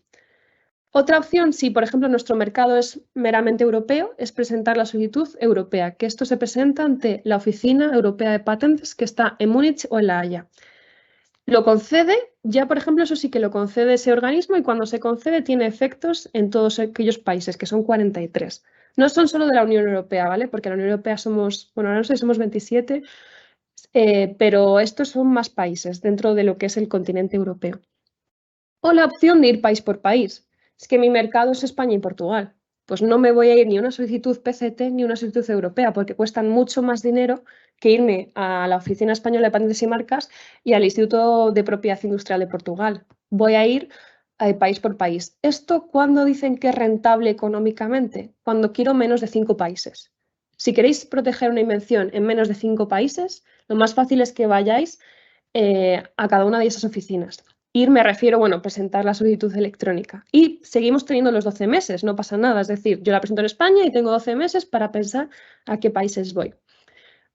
S2: Otra opción, si por ejemplo nuestro mercado es meramente europeo, es presentar la solicitud europea, que esto se presenta ante la Oficina Europea de Patentes que está en Múnich o en La Haya. Lo concede, ya por ejemplo, eso sí que lo concede ese organismo y cuando se concede tiene efectos en todos aquellos países, que son 43. No son solo de la Unión Europea, ¿vale? Porque la Unión Europea somos, bueno, ahora no sé, somos 27, pero estos son más países dentro de lo que es el continente europeo. O la opción de ir país por país. Es que mi mercado es España y Portugal. Pues no me voy a ir ni a una solicitud PCT ni a una solicitud europea porque cuestan mucho más dinero que irme a la Oficina Española de Patentes y Marcas y al Instituto de Propiedad Industrial de Portugal. Voy a ir país por país. ¿Esto cuándo dicen que es rentable económicamente? Cuando quiero menos de 5 países. Si queréis proteger una invención en menos de 5 países, lo más fácil es que vayáis a cada una de esas oficinas. Ir me refiero, bueno, presentar la solicitud electrónica. Y seguimos teniendo los 12 meses, no pasa nada. Es decir, yo la presento en España y tengo 12 meses para pensar a qué países voy.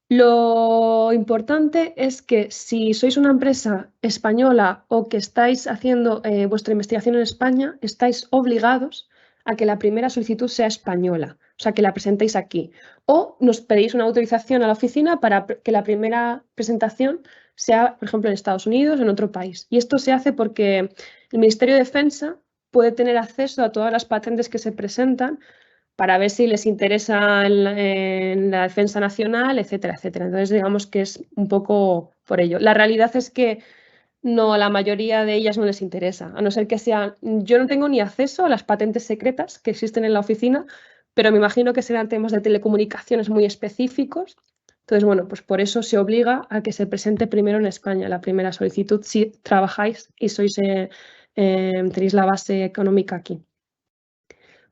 S2: Lo importante es que si sois una empresa española o que estáis haciendo vuestra investigación en España, estáis obligados a que la primera solicitud sea española, o sea, que la presentéis aquí. O nos pedís una autorización a la oficina para que la primera presentación sea, por ejemplo, en Estados Unidos o en otro país. Y esto se hace porque el Ministerio de Defensa puede tener acceso a todas las patentes que se presentan para ver si les interesa en la defensa nacional, etcétera, etcétera. Entonces, digamos que es un poco por ello. La realidad es que no, a la mayoría de ellas no les interesa, a no ser que sean... Yo no tengo ni acceso a las patentes secretas que existen en la oficina, pero me imagino que serán temas de telecomunicaciones muy específicos. Entonces, bueno, pues por eso se obliga a que se presente primero en España la primera solicitud si trabajáis y tenéis la base económica aquí.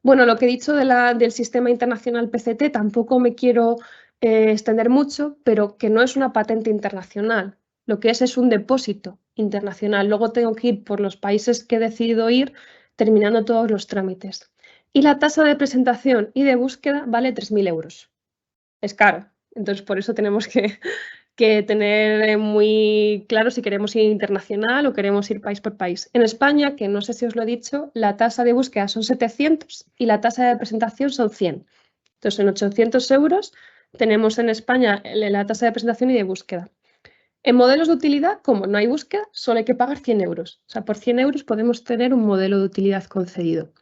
S2: Bueno, lo que he dicho del sistema internacional PCT tampoco me quiero extender mucho, pero que no es una patente internacional. Lo que es un depósito internacional. Luego tengo que ir por los países que he decidido ir terminando todos los trámites. Y la tasa de presentación y de búsqueda vale 3.000 euros. Es caro. Entonces, por eso tenemos que tener muy claro si queremos ir internacional o queremos ir país por país. En España, que no sé si os lo he dicho, la tasa de búsqueda son 700 y la tasa de presentación son 100. Entonces, en 800 euros tenemos en España la tasa de presentación y de búsqueda. En modelos de utilidad, como no hay búsqueda, solo hay que pagar 100 euros. O sea, por 100 euros podemos tener un modelo de utilidad concedido.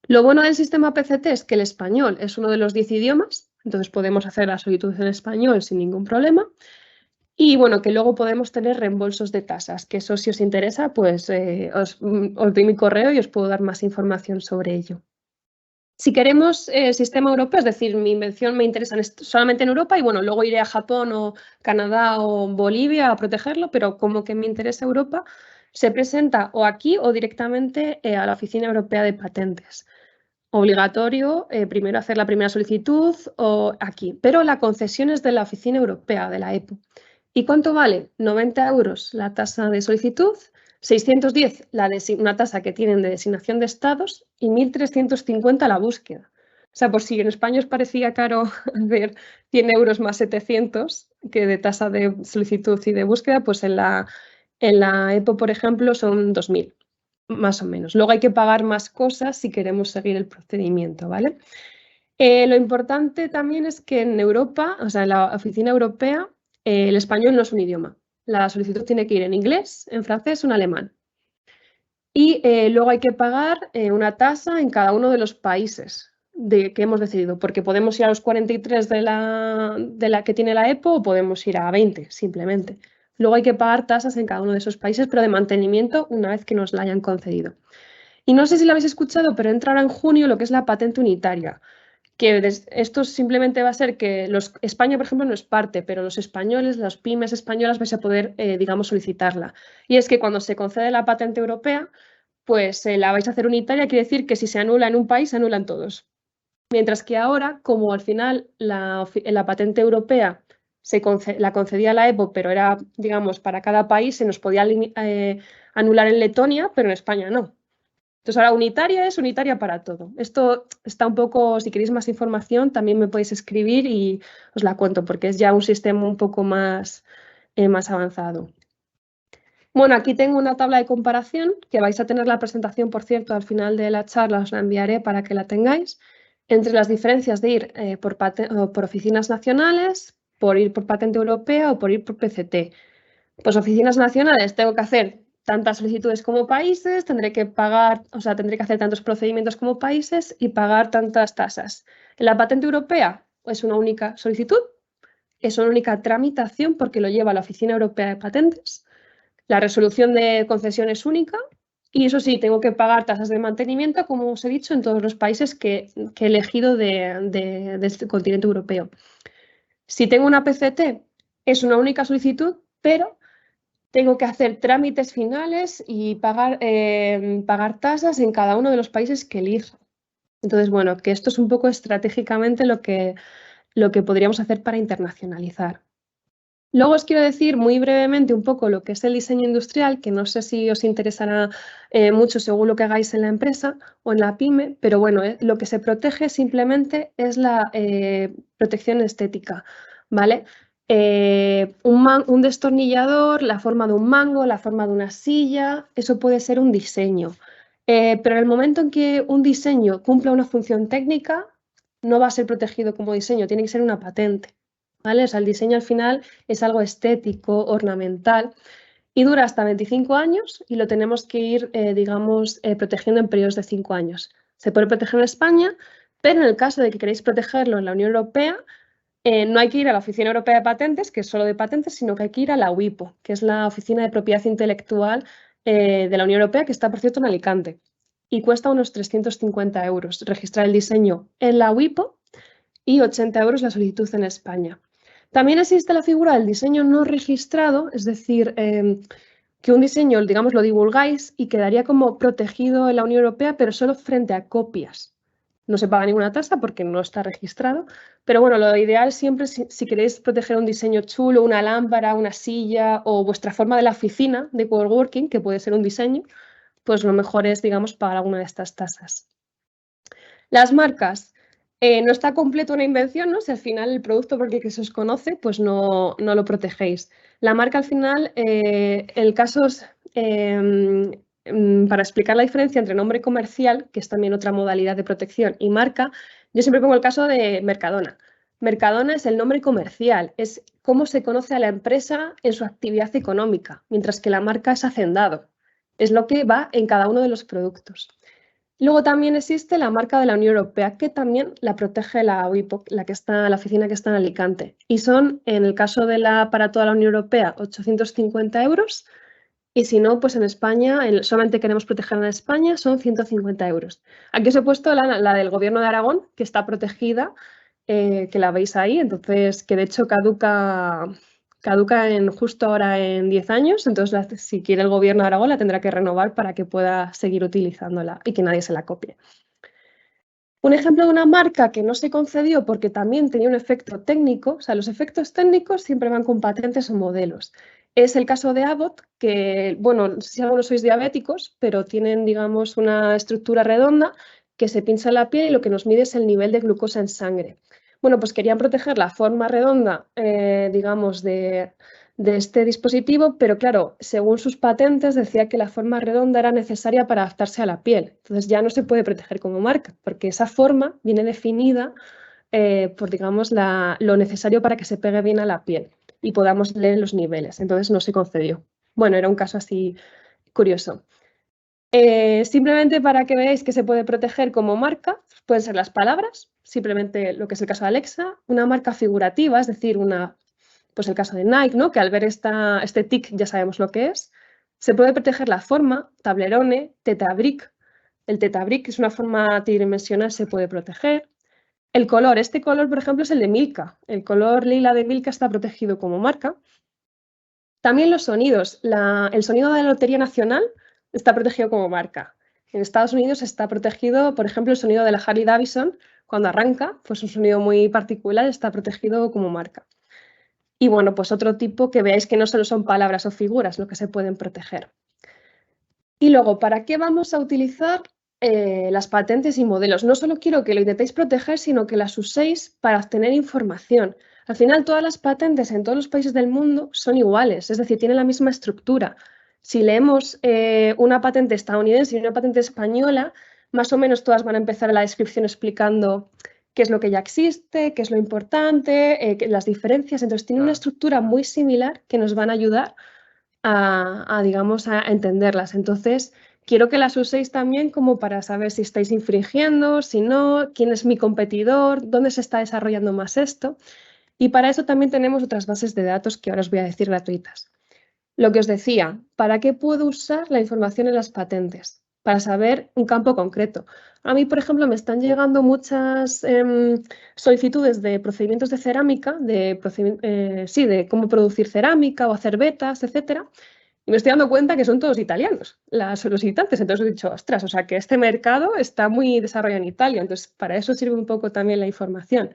S2: Lo bueno del sistema PCT es que el español es uno de los 10 idiomas, entonces podemos hacer la solicitud en español sin ningún problema. Y bueno, que luego podemos tener reembolsos de tasas, que eso si os interesa, pues os doy mi correo y os puedo dar más información sobre ello. Si queremos sistema europeo, es decir, mi invención me interesa solamente en Europa y bueno, luego iré a Japón o Canadá o Bolivia a protegerlo, pero como que me interesa Europa, se presenta o aquí o directamente a la Oficina Europea de Patentes. Obligatorio primero hacer la primera solicitud o aquí, pero la concesión es de la Oficina Europea, de la EPO. ¿Y cuánto vale? 90 euros la tasa de solicitud, 610 una tasa que tienen de designación de estados y 1.350 la búsqueda. O sea, por si en España os parecía caro ver 100 euros más 700 que de tasa de solicitud y de búsqueda, pues en la EPO, por ejemplo, son 2.000, más o menos. Luego hay que pagar más cosas si queremos seguir el procedimiento, ¿vale? Lo importante también es que en Europa, o sea, en la oficina europea, el español no es un idioma. La solicitud tiene que ir en inglés, en francés o en alemán. Y luego hay que pagar una tasa en cada uno de los países que hemos decidido, porque podemos ir a los 43 de la que tiene la EPO o podemos ir a 20 simplemente. Luego hay que pagar tasas en cada uno de esos países, pero de mantenimiento una vez que nos la hayan concedido. Y no sé si lo habéis escuchado, pero entra ahora en junio lo que es la patente unitaria, que esto simplemente va a ser que España, por ejemplo, no es parte, pero los españoles, las pymes españolas vais a poder, digamos, solicitarla. Y es que cuando se concede la patente europea, pues la vais a hacer unitaria, quiere decir que si se anula en un país, se anulan todos. Mientras que ahora, como al final la patente europea la concedía la EPO, pero era, digamos, para cada país, se nos podía anular en Letonia, pero en España no. Entonces ahora unitaria es unitaria para todo. Esto está un poco, si queréis más información, también me podéis escribir y os la cuento, porque es ya un sistema un poco más avanzado. Bueno, aquí tengo una tabla de comparación, que vais a tener la presentación, por cierto, al final de la charla, os la enviaré para que la tengáis, entre las diferencias de ir por oficinas nacionales, por ir por patente europea o por ir por PCT. Pues oficinas nacionales tengo que hacer tantas solicitudes como países, tendré que pagar, o sea, tendré que hacer tantos procedimientos como países y pagar tantas tasas. En la patente europea es una única solicitud, es una única tramitación porque lo lleva la Oficina Europea de Patentes. La resolución de concesión es única y eso sí, tengo que pagar tasas de mantenimiento, como os he dicho, en todos los países que he elegido de este continente europeo. Si tengo una PCT, es una única solicitud, pero tengo que hacer trámites finales y pagar tasas en cada uno de los países que elija. Entonces, bueno, que esto es un poco estratégicamente lo que podríamos hacer para internacionalizar. Luego os quiero decir muy brevemente un poco lo que es el diseño industrial, que no sé si os interesará mucho según lo que hagáis en la empresa o en la pyme, pero bueno, lo que se protege simplemente es la protección estética, ¿vale? Un destornillador, la forma de un mango, la forma de una silla, eso puede ser un diseño. Pero en el momento en que un diseño cumpla una función técnica, no va a ser protegido como diseño, tiene que ser una patente. ¿Vale? O sea, el diseño al final es algo estético, ornamental y dura hasta 25 años y lo tenemos que ir, digamos, protegiendo en periodos de 5 años. Se puede proteger en España, pero en el caso de que queréis protegerlo en la Unión Europea, no hay que ir a la Oficina Europea de Patentes, que es solo de patentes, sino que hay que ir a la UIPO, que es la Oficina de Propiedad Intelectual de la Unión Europea, que está, por cierto, en Alicante. Y cuesta unos 350 euros registrar el diseño en la UIPO y 80 euros la solicitud en España. También existe la figura del diseño no registrado, es decir, que un diseño, digamos, lo divulgáis y quedaría como protegido en la Unión Europea, pero solo frente a copias. No se paga ninguna tasa porque no está registrado, pero bueno, lo ideal siempre, si queréis proteger un diseño chulo, una lámpara, una silla o vuestra forma de la oficina de coworking, que puede ser un diseño, pues lo mejor es, digamos, pagar alguna de estas tasas. Las marcas. No está completo una invención, ¿no? Si al final el producto por el que se os conoce, pues no lo protegéis. La marca al final, el caso es, para explicar la diferencia entre nombre comercial, que es también otra modalidad de protección, y marca, yo siempre pongo el caso de Mercadona. Mercadona es el nombre comercial, es cómo se conoce a la empresa en su actividad económica, mientras que la marca es hacendado, es lo que va en cada uno de los productos. Luego también existe la marca de la Unión Europea, que también la protege la UIPOC, la oficina que está en Alicante. Y son, en el caso para toda la Unión Europea, 850 euros. Y si no, pues en España, solamente queremos proteger en España, son 150 euros. Aquí os he puesto la del Gobierno de Aragón, que está protegida, que la veis ahí, entonces, que de hecho caduca justo ahora en 10 años, entonces si quiere el Gobierno de Aragón la tendrá que renovar para que pueda seguir utilizándola y que nadie se la copie. Un ejemplo de una marca que no se concedió porque también tenía un efecto técnico, o sea, los efectos técnicos siempre van con patentes o modelos. Es el caso de Abbott, que, bueno, no sé si algunos sois diabéticos, pero tienen, digamos, una estructura redonda que se pincha en la piel y lo que nos mide es el nivel de glucosa en sangre. Bueno, pues querían proteger la forma redonda, digamos, de este dispositivo, pero claro, según sus patentes decía que la forma redonda era necesaria para adaptarse a la piel. Entonces ya no se puede proteger como marca, porque esa forma viene definida por, digamos, lo necesario para que se pegue bien a la piel y podamos leer los niveles. Entonces no se concedió. Bueno, era un caso así curioso. Simplemente para que veáis que se puede proteger como marca, pueden ser las palabras, simplemente lo que es el caso de Alexa, una marca figurativa, es decir, pues el caso de Nike, ¿no? Que al ver este tic ya sabemos lo que es. Se puede proteger la forma, Tablerone, Tetabric. El Tetabric es una forma tridimensional, se puede proteger. El color, este color, por ejemplo, es el de Milka. El color lila de Milka está protegido como marca. También los sonidos. El sonido de la Lotería Nacional está protegido como marca. En Estados Unidos está protegido, por ejemplo, el sonido de la Harley Davidson cuando arranca, pues un sonido muy particular, está protegido como marca. Y bueno, pues otro tipo que veáis que no solo son palabras o figuras lo que se pueden proteger. Y luego, ¿para qué vamos a utilizar las patentes y modelos? No solo quiero que lo intentéis proteger, sino que las uséis para obtener información. Al final, todas las patentes en todos los países del mundo son iguales, es decir, tienen la misma estructura. Si leemos una patente estadounidense y una patente española, más o menos todas van a empezar en la descripción explicando qué es lo que ya existe, qué es lo importante, las diferencias. Entonces, tiene una estructura muy similar que nos van a ayudar digamos, a entenderlas. Entonces, quiero que las uséis también como para saber si estáis infringiendo, si no, quién es mi competidor, dónde se está desarrollando más esto. Y para eso también tenemos otras bases de datos que ahora os voy a decir gratuitas. Lo que os decía, ¿para qué puedo usar la información en las patentes? Para saber un campo concreto. A mí, por ejemplo, me están llegando muchas solicitudes de procedimientos de cerámica, de cómo producir cerámica o hacer vetas, etcétera. Y me estoy dando cuenta que son todos italianos, las solicitantes. Entonces he dicho, ostras, o sea que este mercado está muy desarrollado en Italia. Entonces, para eso sirve un poco también la información.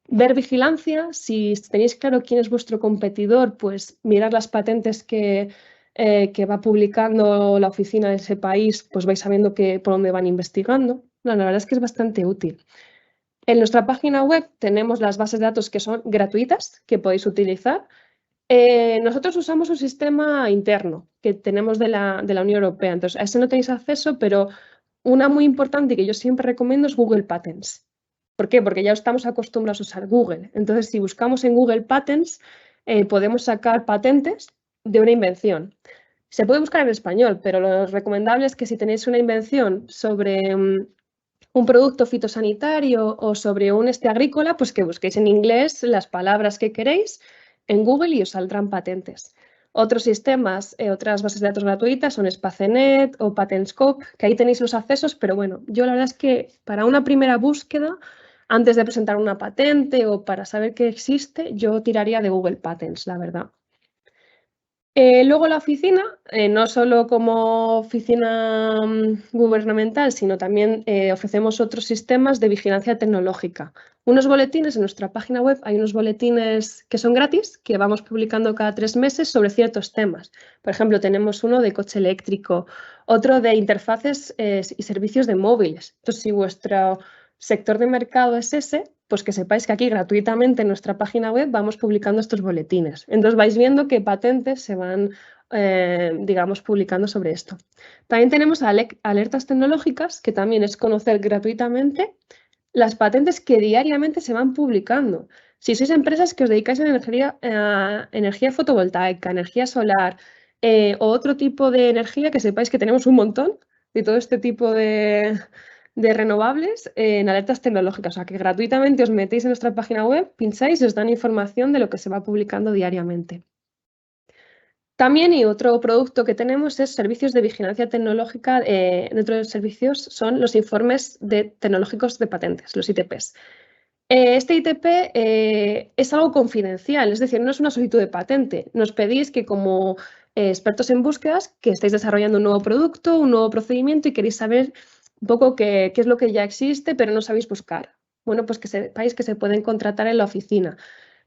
S2: Ver vigilancia, si tenéis claro quién es vuestro competidor, pues mirar las patentes que va publicando la oficina de ese país, pues vais sabiendo por dónde van investigando. La verdad es que es bastante útil. En nuestra página web tenemos las bases de datos que son gratuitas, que podéis utilizar. Nosotros usamos un sistema interno que tenemos de la Unión Europea, entonces a ese no tenéis acceso, pero una muy importante y que yo siempre recomiendo es Google Patents. ¿Por qué? Porque ya estamos acostumbrados a usar Google. Entonces, si buscamos en Google Patents, podemos sacar patentes de una invención. Se puede buscar en español, pero lo recomendable es que si tenéis una invención sobre un producto fitosanitario o sobre un agrícola, pues que busquéis en inglés las palabras que queréis en Google y os saldrán patentes. Otros sistemas, otras bases de datos gratuitas son Spacenet o Patentscope, que ahí tenéis los accesos, pero bueno, yo la verdad es que para una primera búsqueda, antes de presentar una patente o para saber qué existe, yo tiraría de Google Patents, la verdad. Luego la oficina, no solo como oficina gubernamental, sino también ofrecemos otros sistemas de vigilancia tecnológica. Unos boletines en nuestra página web, hay unos boletines que son gratis, que vamos publicando cada 3 meses sobre ciertos temas. Por ejemplo, tenemos uno de coche eléctrico, otro de interfaces y servicios de móviles. Entonces, si vuestro sector de mercado es ese, pues que sepáis que aquí gratuitamente en nuestra página web vamos publicando estos boletines. Entonces vais viendo qué patentes se van, digamos, publicando sobre esto. También tenemos alertas tecnológicas, que también es conocer gratuitamente las patentes que diariamente se van publicando. Si sois empresas que os dedicáis a energía fotovoltaica, energía solar o otro tipo de energía, que sepáis que tenemos un montón de todo este tipo de renovables en alertas tecnológicas. O sea, que gratuitamente os metéis en nuestra página web, pincháis y os dan información de lo que se va publicando diariamente. También, y otro producto que tenemos es servicios de vigilancia tecnológica. Dentro de los servicios son los informes tecnológicos de patentes, los ITPs. Este ITP es algo confidencial, es decir, no es una solicitud de patente. Nos pedís que como expertos en búsquedas, que estáis desarrollando un nuevo producto, un nuevo procedimiento y queréis saber un poco qué es lo que ya existe, pero no sabéis buscar. Bueno, pues que sepáis que se pueden contratar en la oficina.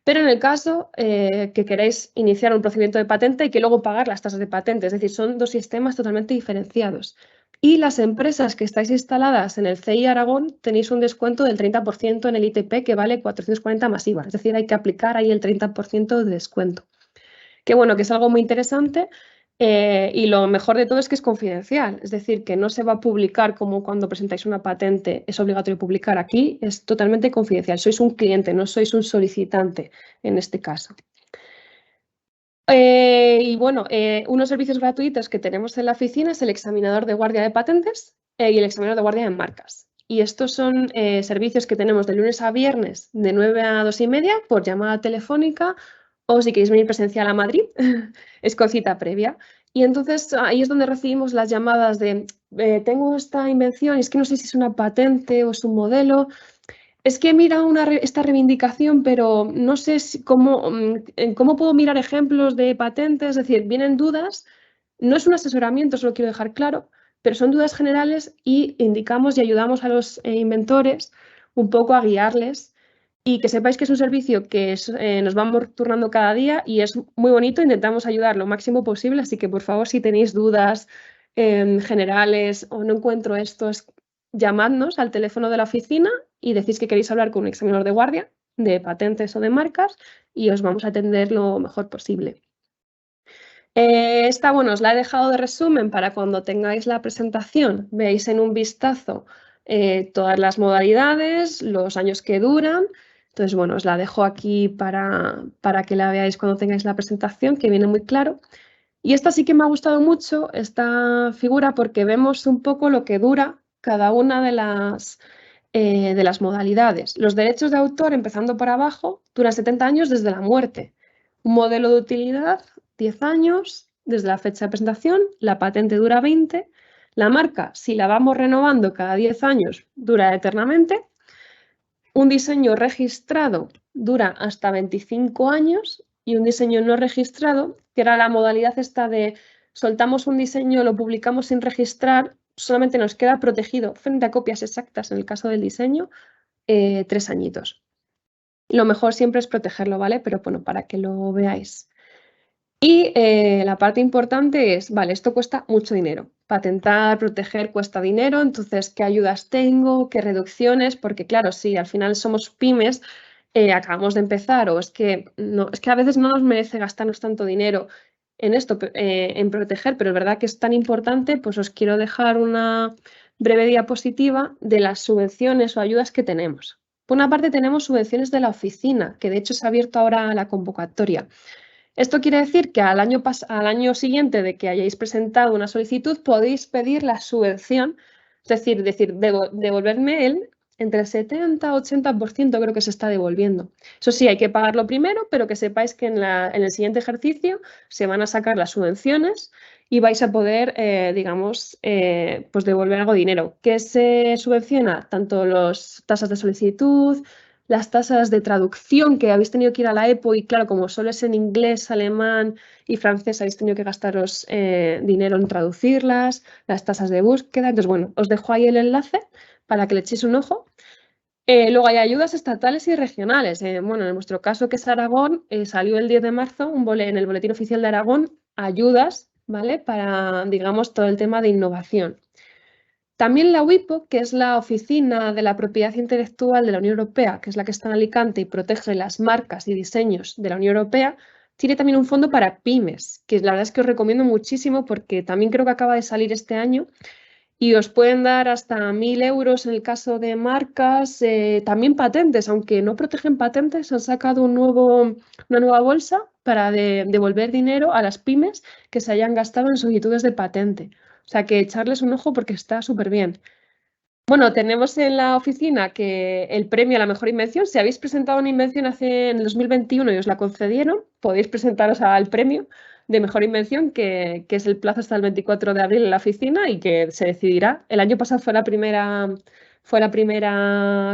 S2: Pero en el caso que queréis iniciar un procedimiento de patente y que luego pagar las tasas de patente, es decir, son dos sistemas totalmente diferenciados. Y las empresas que estáis instaladas en el CI Aragón tenéis un descuento del 30% en el ITP que vale 440 más IVA, es decir, hay que aplicar ahí el 30% de descuento. Que bueno, que es algo muy interesante y lo mejor de todo es que es confidencial, es decir, que no se va a publicar como cuando presentáis una patente, es obligatorio publicar aquí, es totalmente confidencial, sois un cliente, no sois un solicitante en este caso. Y bueno, unos servicios gratuitos que tenemos en la oficina es el examinador de guardia de patentes y el examinador de guardia de marcas. Y estos son servicios que tenemos de lunes a viernes de 9 a 2:30 por llamada telefónica o si queréis venir presencial a Madrid, es con cita previa. Y entonces ahí es donde recibimos las llamadas de tengo esta invención y es que no sé si es una patente o es un modelo. Es que mira esta reivindicación, pero no sé cómo puedo mirar ejemplos de patentes, es decir, vienen dudas, no es un asesoramiento, eso lo quiero dejar claro, pero son dudas generales y indicamos y ayudamos a los inventores un poco a guiarles y que sepáis que es un servicio que nos vamos turnando cada día y es muy bonito, intentamos ayudar lo máximo posible, así que por favor si tenéis dudas generales o no encuentro esto, llamadnos al teléfono de la oficina y decís que queréis hablar con un examinador de guardia de patentes o de marcas y os vamos a atender lo mejor posible. Esta, bueno, os la he dejado de resumen para cuando tengáis la presentación, veáis en un vistazo todas las modalidades, los años que duran. Entonces, bueno, os la dejo aquí para que la veáis cuando tengáis la presentación, que viene muy claro. Y esta sí que me ha gustado mucho, esta figura, porque vemos un poco lo que dura cada una de las modalidades. Los derechos de autor, empezando por abajo, duran 70 años desde la muerte. Un modelo de utilidad, 10 años desde la fecha de presentación. La patente dura 20. La marca, si la vamos renovando cada 10 años, dura eternamente. Un diseño registrado dura hasta 25 años y un diseño no registrado, que era la modalidad esta de soltamos un diseño, lo publicamos sin registrar, solamente nos queda protegido frente a copias exactas en el caso del diseño, 3 añitos. Lo mejor siempre es protegerlo, ¿vale? Pero bueno, para que lo veáis. Y la parte importante es, vale, esto cuesta mucho dinero. Patentar, proteger cuesta dinero, entonces, ¿qué ayudas tengo? ¿Qué reducciones? Porque claro, si al final somos pymes, acabamos de empezar o es que a veces no nos merece gastarnos tanto dinero en esto, en proteger, pero es verdad que es tan importante, pues os quiero dejar una breve diapositiva de las subvenciones o ayudas que tenemos. Por una parte tenemos subvenciones de la oficina, que de hecho se ha abierto ahora la convocatoria. Esto quiere decir que al año siguiente de que hayáis presentado una solicitud podéis pedir la subvención, es decir, devolverme entre el 70 y 80% creo que se está devolviendo. Eso sí, hay que pagarlo primero, pero que sepáis que en el siguiente ejercicio se van a sacar las subvenciones y vais a poder, digamos, pues devolver algo de dinero. ¿Qué se subvenciona? Tanto las tasas de solicitud, las tasas de traducción que habéis tenido que ir a la EPO y claro, como solo es en inglés, alemán y francés, habéis tenido que gastaros dinero en traducirlas, las tasas de búsqueda. Entonces, bueno, os dejo ahí el enlace para que le echéis un ojo. Luego hay ayudas estatales y regionales. Bueno, en nuestro caso, que es Aragón, salió el 10 de marzo en el Boletín Oficial de Aragón ayudas, ¿vale? Para, digamos, todo el tema de innovación. También la WIPO, que es la Oficina de la Propiedad Intelectual de la Unión Europea, que es la que está en Alicante y protege las marcas y diseños de la Unión Europea, tiene también un fondo para pymes, que la verdad es que os recomiendo muchísimo porque también creo que acaba de salir este año y os pueden dar hasta 1.000 euros en el caso de marcas, también patentes, aunque no protegen patentes, han sacado una nueva bolsa para devolver dinero a las pymes que se hayan gastado en solicitudes de patente. O O sea, que echarles un ojo porque está súper bien. Bueno, tenemos en la oficina que el premio a la mejor invención, si habéis presentado una invención en el 2021 y os la concedieron, podéis presentaros al premio de mejor invención, que es el plazo hasta el 24 de abril en la oficina y que se decidirá. El año pasado fue la primera,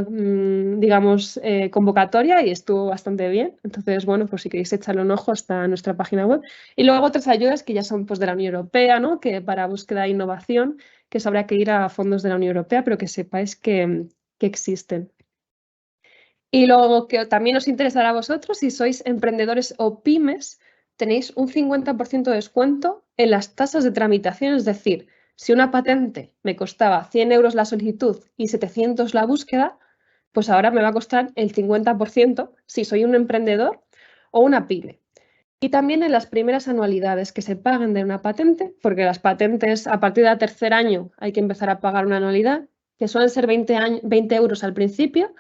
S2: digamos, convocatoria y estuvo bastante bien. Entonces, bueno, pues si queréis echarle un ojo está en nuestra página web. Y luego otras ayudas que ya son pues, de la Unión Europea, ¿no? Que para búsqueda e innovación, que eso habrá que ir a fondos de la Unión Europea, pero que sepáis que existen. Y luego que también os interesará a vosotros, si sois emprendedores o pymes, tenéis un 50% de descuento en las tasas de tramitación. Es decir, si una patente me costaba 100 euros la solicitud y 700 la búsqueda, pues ahora me va a costar el 50% si soy un emprendedor o una pyme. Y también en las primeras anualidades que se paguen de una patente, porque las patentes a partir del tercer año hay que empezar a pagar una anualidad, que suelen ser 20 euros al principio,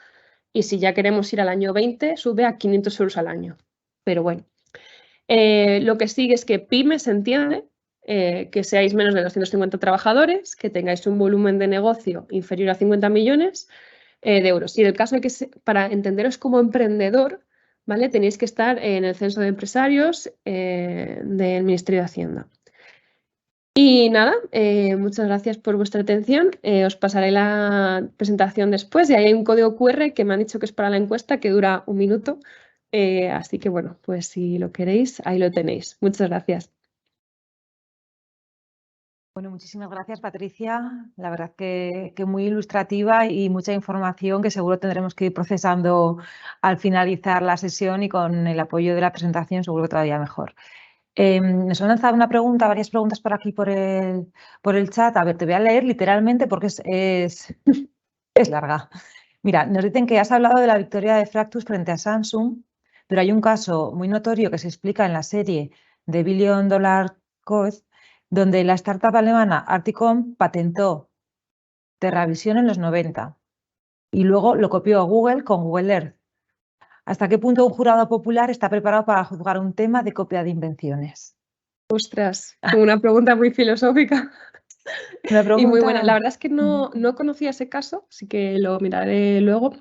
S2: y si ya queremos ir al año 20, sube a 500 euros al año. Pero bueno, lo que sigue es que pyme se entiende que seáis menos de 250 trabajadores, que tengáis un volumen de negocio inferior a 50 millones de euros. Y en el caso de que, para entenderos como emprendedor, ¿vale? Tenéis que estar en el censo de empresarios del Ministerio de Hacienda. Y nada, muchas gracias por vuestra atención. Os pasaré la presentación después y ahí hay un código QR que me han dicho que es para la encuesta que dura 1 minuto. Así que bueno, pues si lo queréis, ahí lo tenéis. Muchas gracias.
S1: Bueno, muchísimas gracias, Patricia. La verdad que muy ilustrativa y mucha información que seguro tendremos que ir procesando al finalizar la sesión y con el apoyo de la presentación seguro que todavía mejor. Nos han lanzado varias preguntas por aquí por el chat. A ver, te voy a leer literalmente porque es larga. Mira, nos dicen que has hablado de la victoria de Fractus frente a Samsung, pero hay un caso muy notorio que se explica en la serie de Billion Dollar Code, donde la startup alemana Articom patentó TerraVision en los 90 y luego lo copió a Google con Google Earth. ¿Hasta qué punto un jurado popular está preparado para juzgar un tema de copia de invenciones?
S2: Ostras, una pregunta muy filosófica.
S1: Una pregunta...
S2: Y muy buena. La verdad es que no conocía ese caso, así que lo miraré luego.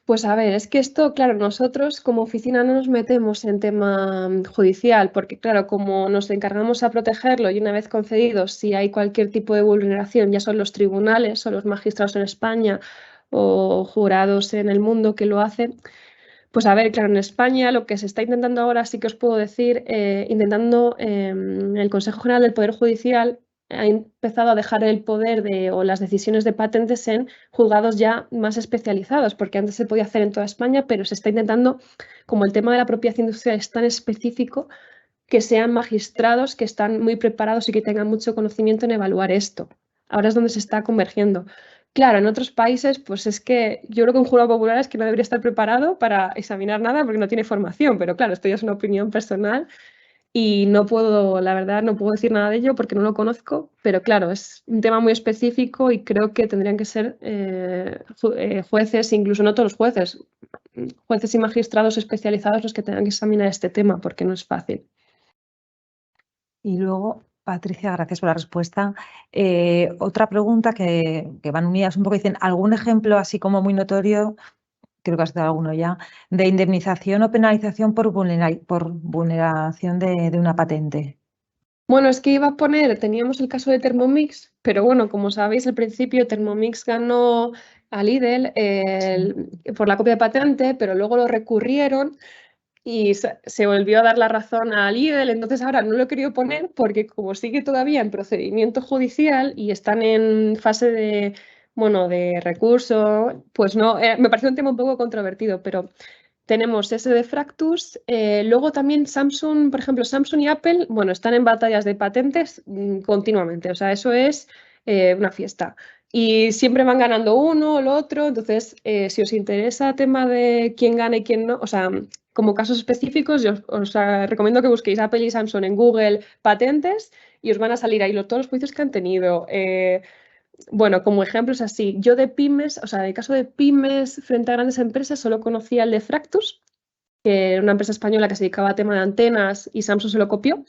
S2: Pues a ver, es que esto, claro, nosotros como oficina no nos metemos en tema judicial, porque claro, como nos encargamos a protegerlo y una vez concedido, si hay cualquier tipo de vulneración, ya son los tribunales o los magistrados en España o jurados en el mundo que lo hacen. Pues a ver, claro, en España lo que se está intentando ahora, sí que os puedo decir, el Consejo General del Poder Judicial ha empezado a dejar el poder o las decisiones de patentes en juzgados ya más especializados, porque antes se podía hacer en toda España, pero se está intentando, como el tema de la apropiación industrial es tan específico, que sean magistrados que están muy preparados y que tengan mucho conocimiento en evaluar esto. Ahora es donde se está convergiendo. Claro, en otros países, pues es que yo creo que un jurado popular es que no debería estar preparado para examinar nada porque no tiene formación, pero claro, esto ya es una opinión personal y no puedo, la verdad, no puedo decir nada de ello porque no lo conozco, pero claro, es un tema muy específico y creo que tendrían que ser jueces, incluso no todos los jueces y magistrados especializados los que tengan que examinar este tema porque no es fácil.
S1: Y luego, Patricia, gracias por la respuesta. Otra pregunta que van unidas un poco, dicen, ¿algún ejemplo así como muy notorio, creo que has dado alguno ya, de indemnización o penalización por vulneración de una patente?
S2: Bueno, es que iba a poner, teníamos el caso de Thermomix, pero bueno, como sabéis, al principio Thermomix ganó a Lidl por la copia de patente, pero luego lo recurrieron y se volvió a dar la razón a Lidl, entonces ahora no lo he querido poner porque como sigue todavía en procedimiento judicial y están en fase de, bueno, de recurso, pues no, me parece un tema un poco controvertido, pero tenemos ese de Fractus, luego también Samsung, por ejemplo, Samsung y Apple, bueno, están en batallas de patentes continuamente, o sea, eso es una fiesta. Y siempre van ganando uno o el otro, entonces, si os interesa el tema de quién gana y quién no, o sea, como casos específicos, yo os recomiendo que busquéis Apple y Samsung en Google patentes y os van a salir ahí todos los juicios que han tenido. Bueno, como ejemplos así, yo de pymes, o sea, en el caso de pymes frente a grandes empresas, solo conocía el de Fractus, que era una empresa española que se dedicaba a tema de antenas y Samsung se lo copió.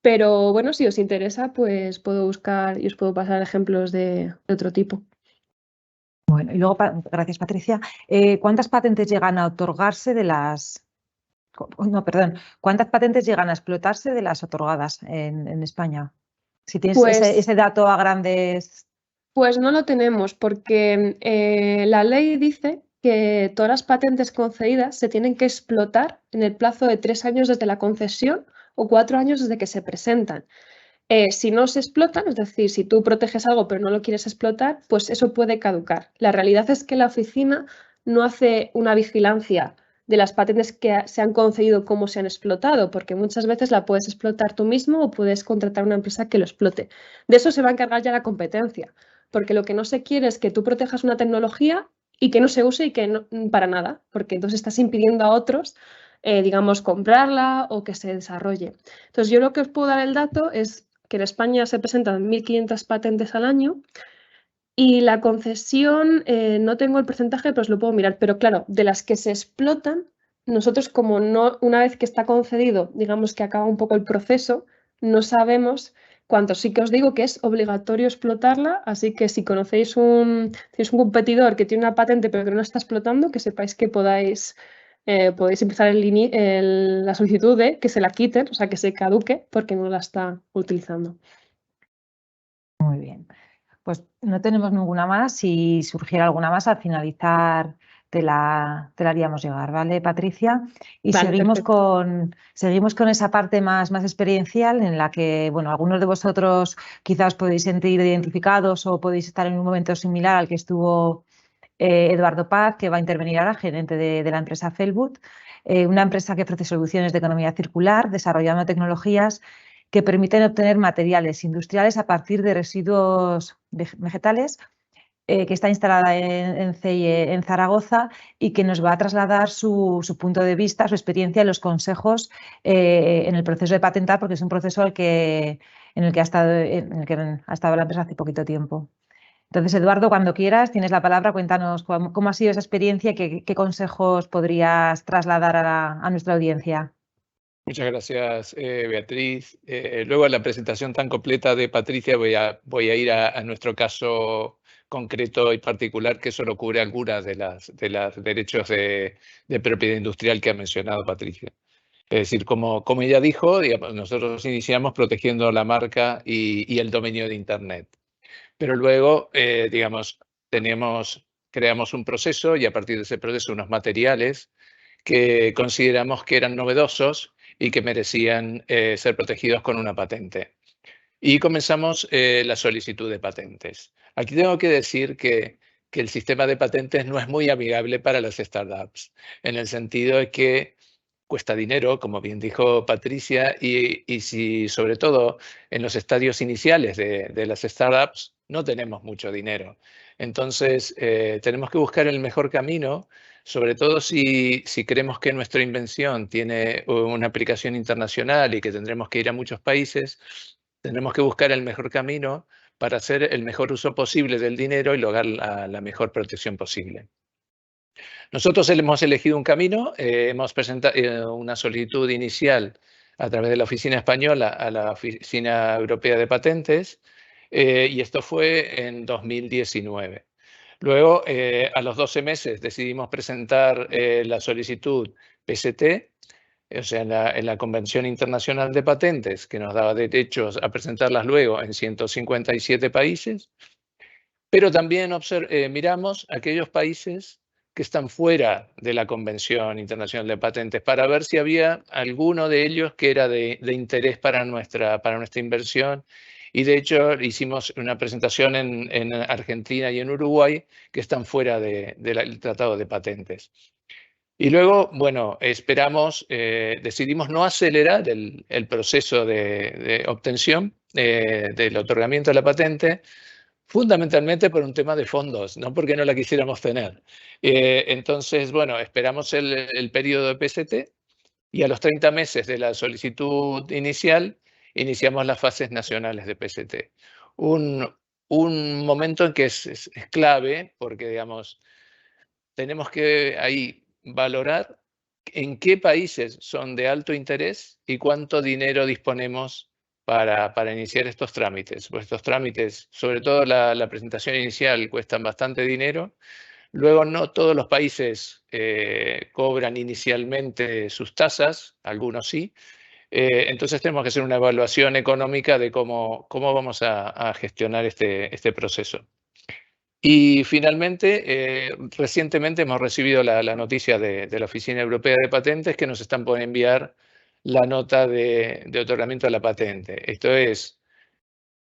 S2: Pero bueno, si os interesa, pues puedo buscar y os puedo pasar ejemplos de otro tipo.
S1: Bueno, y luego, gracias Patricia, ¿cuántas patentes llegan a otorgarse de las... No, perdón, ¿cuántas patentes llegan a explotarse de las otorgadas en España? Si tienes
S2: Pues,
S1: ese dato a grandes...
S2: pues no lo tenemos porque la ley dice que todas las patentes concedidas se tienen que explotar en el plazo de 3 años desde la concesión o 4 años desde que se presentan. Si no se explotan, es decir, si tú proteges algo pero no lo quieres explotar, pues eso puede caducar. La realidad es que la oficina no hace una vigilancia de las patentes que se han concedido, cómo se han explotado, porque muchas veces la puedes explotar tú mismo o puedes contratar a una empresa que lo explote. De eso se va a encargar ya la competencia, porque lo que no se quiere es que tú protejas una tecnología y que no se use y que no, para nada, porque entonces estás impidiendo a otros, digamos, comprarla o que se desarrolle. Entonces, yo lo que os puedo dar el dato es que en España se presentan 1.500 patentes al año y la concesión, no tengo el porcentaje, pero os lo puedo mirar. Pero claro, de las que se explotan, nosotros como no, una vez que está concedido, digamos que acaba un poco el proceso, no sabemos cuántos. Sí que os digo que es obligatorio explotarla, así que si conocéis tenéis un competidor que tiene una patente pero que no la está explotando, que sepáis que podéis empezar la solicitud de que se la quiten, o sea, que se caduque porque no la está utilizando.
S1: Muy bien. Pues no tenemos ninguna más. Si surgiera alguna más, al finalizar te la haríamos llegar, ¿vale, Patricia? Y
S2: Vale, perfecto.
S1: seguimos con esa parte más experiencial en la que, bueno, algunos de vosotros quizás os podéis sentir identificados o podéis estar en un momento similar al que estuvo Eduardo Paz, que va a intervenir ahora, gerente de la empresa Felwood, una empresa que ofrece soluciones de economía circular, desarrollando tecnologías que permiten obtener materiales industriales a partir de residuos vegetales, que está instalada en CIE en Zaragoza y que nos va a trasladar su punto de vista, su experiencia y los consejos en el proceso de patentar, porque es un proceso en el que ha estado la empresa hace poquito tiempo. Entonces, Eduardo, cuando quieras, tienes la palabra, cuéntanos cómo ha sido esa experiencia y qué consejos podrías trasladar a nuestra audiencia.
S3: Muchas gracias, Beatriz. Luego de la presentación tan completa de Patricia, voy a ir a nuestro caso concreto y particular, que solo cubre algunas de las derechos de propiedad industrial que ha mencionado Patricia. Es decir, como ella dijo, digamos, nosotros iniciamos protegiendo la marca y el dominio de Internet. Pero luego, digamos, creamos un proceso y a partir de ese proceso unos materiales que consideramos que eran novedosos y que merecían ser protegidos con una patente. Y comenzamos la solicitud de patentes. Aquí tengo que decir que el sistema de patentes no es muy amigable para las startups, en el sentido de que cuesta dinero, como bien dijo Patricia, y si sobre todo en los estadios iniciales de las startups no tenemos mucho dinero. Entonces, tenemos que buscar el mejor camino, sobre todo si creemos que nuestra invención tiene una aplicación internacional y que tendremos que ir a muchos países, tendremos que buscar el mejor camino para hacer el mejor uso posible del dinero y lograr la mejor protección posible. Nosotros hemos elegido un camino, hemos presentado una solicitud inicial a través de la Oficina Española a la Oficina Europea de Patentes, y esto fue en 2019. Luego, a los 12 meses, decidimos presentar la solicitud PST, o sea, en la Convención Internacional de Patentes, que nos daba derechos a presentarlas luego en 157 países. Pero también miramos aquellos países que están fuera de la Convención Internacional de Patentes para ver si había alguno de ellos que era de interés para nuestra inversión. Y de hecho hicimos una presentación en Argentina y en Uruguay que están fuera del Tratado de Patentes. Y luego, bueno, decidimos no acelerar el proceso de obtención del otorgamiento de la patente, fundamentalmente por un tema de fondos, no porque no la quisiéramos tener. Entonces, bueno, esperamos el periodo de PST y a los 30 meses de la solicitud inicial iniciamos las fases nacionales de PST. Un momento en que es clave porque, digamos, tenemos que ahí valorar en qué países son de alto interés y cuánto dinero disponemos para iniciar estos trámites. Pues estos trámites, sobre todo la presentación inicial, cuestan bastante dinero. Luego, no todos los países cobran inicialmente sus tasas, algunos sí. Entonces tenemos que hacer una evaluación económica de cómo vamos a gestionar este proceso. Y finalmente, recientemente hemos recibido la noticia de la Oficina Europea de Patentes que nos están por enviar la nota de otorgamiento de la patente. Esto es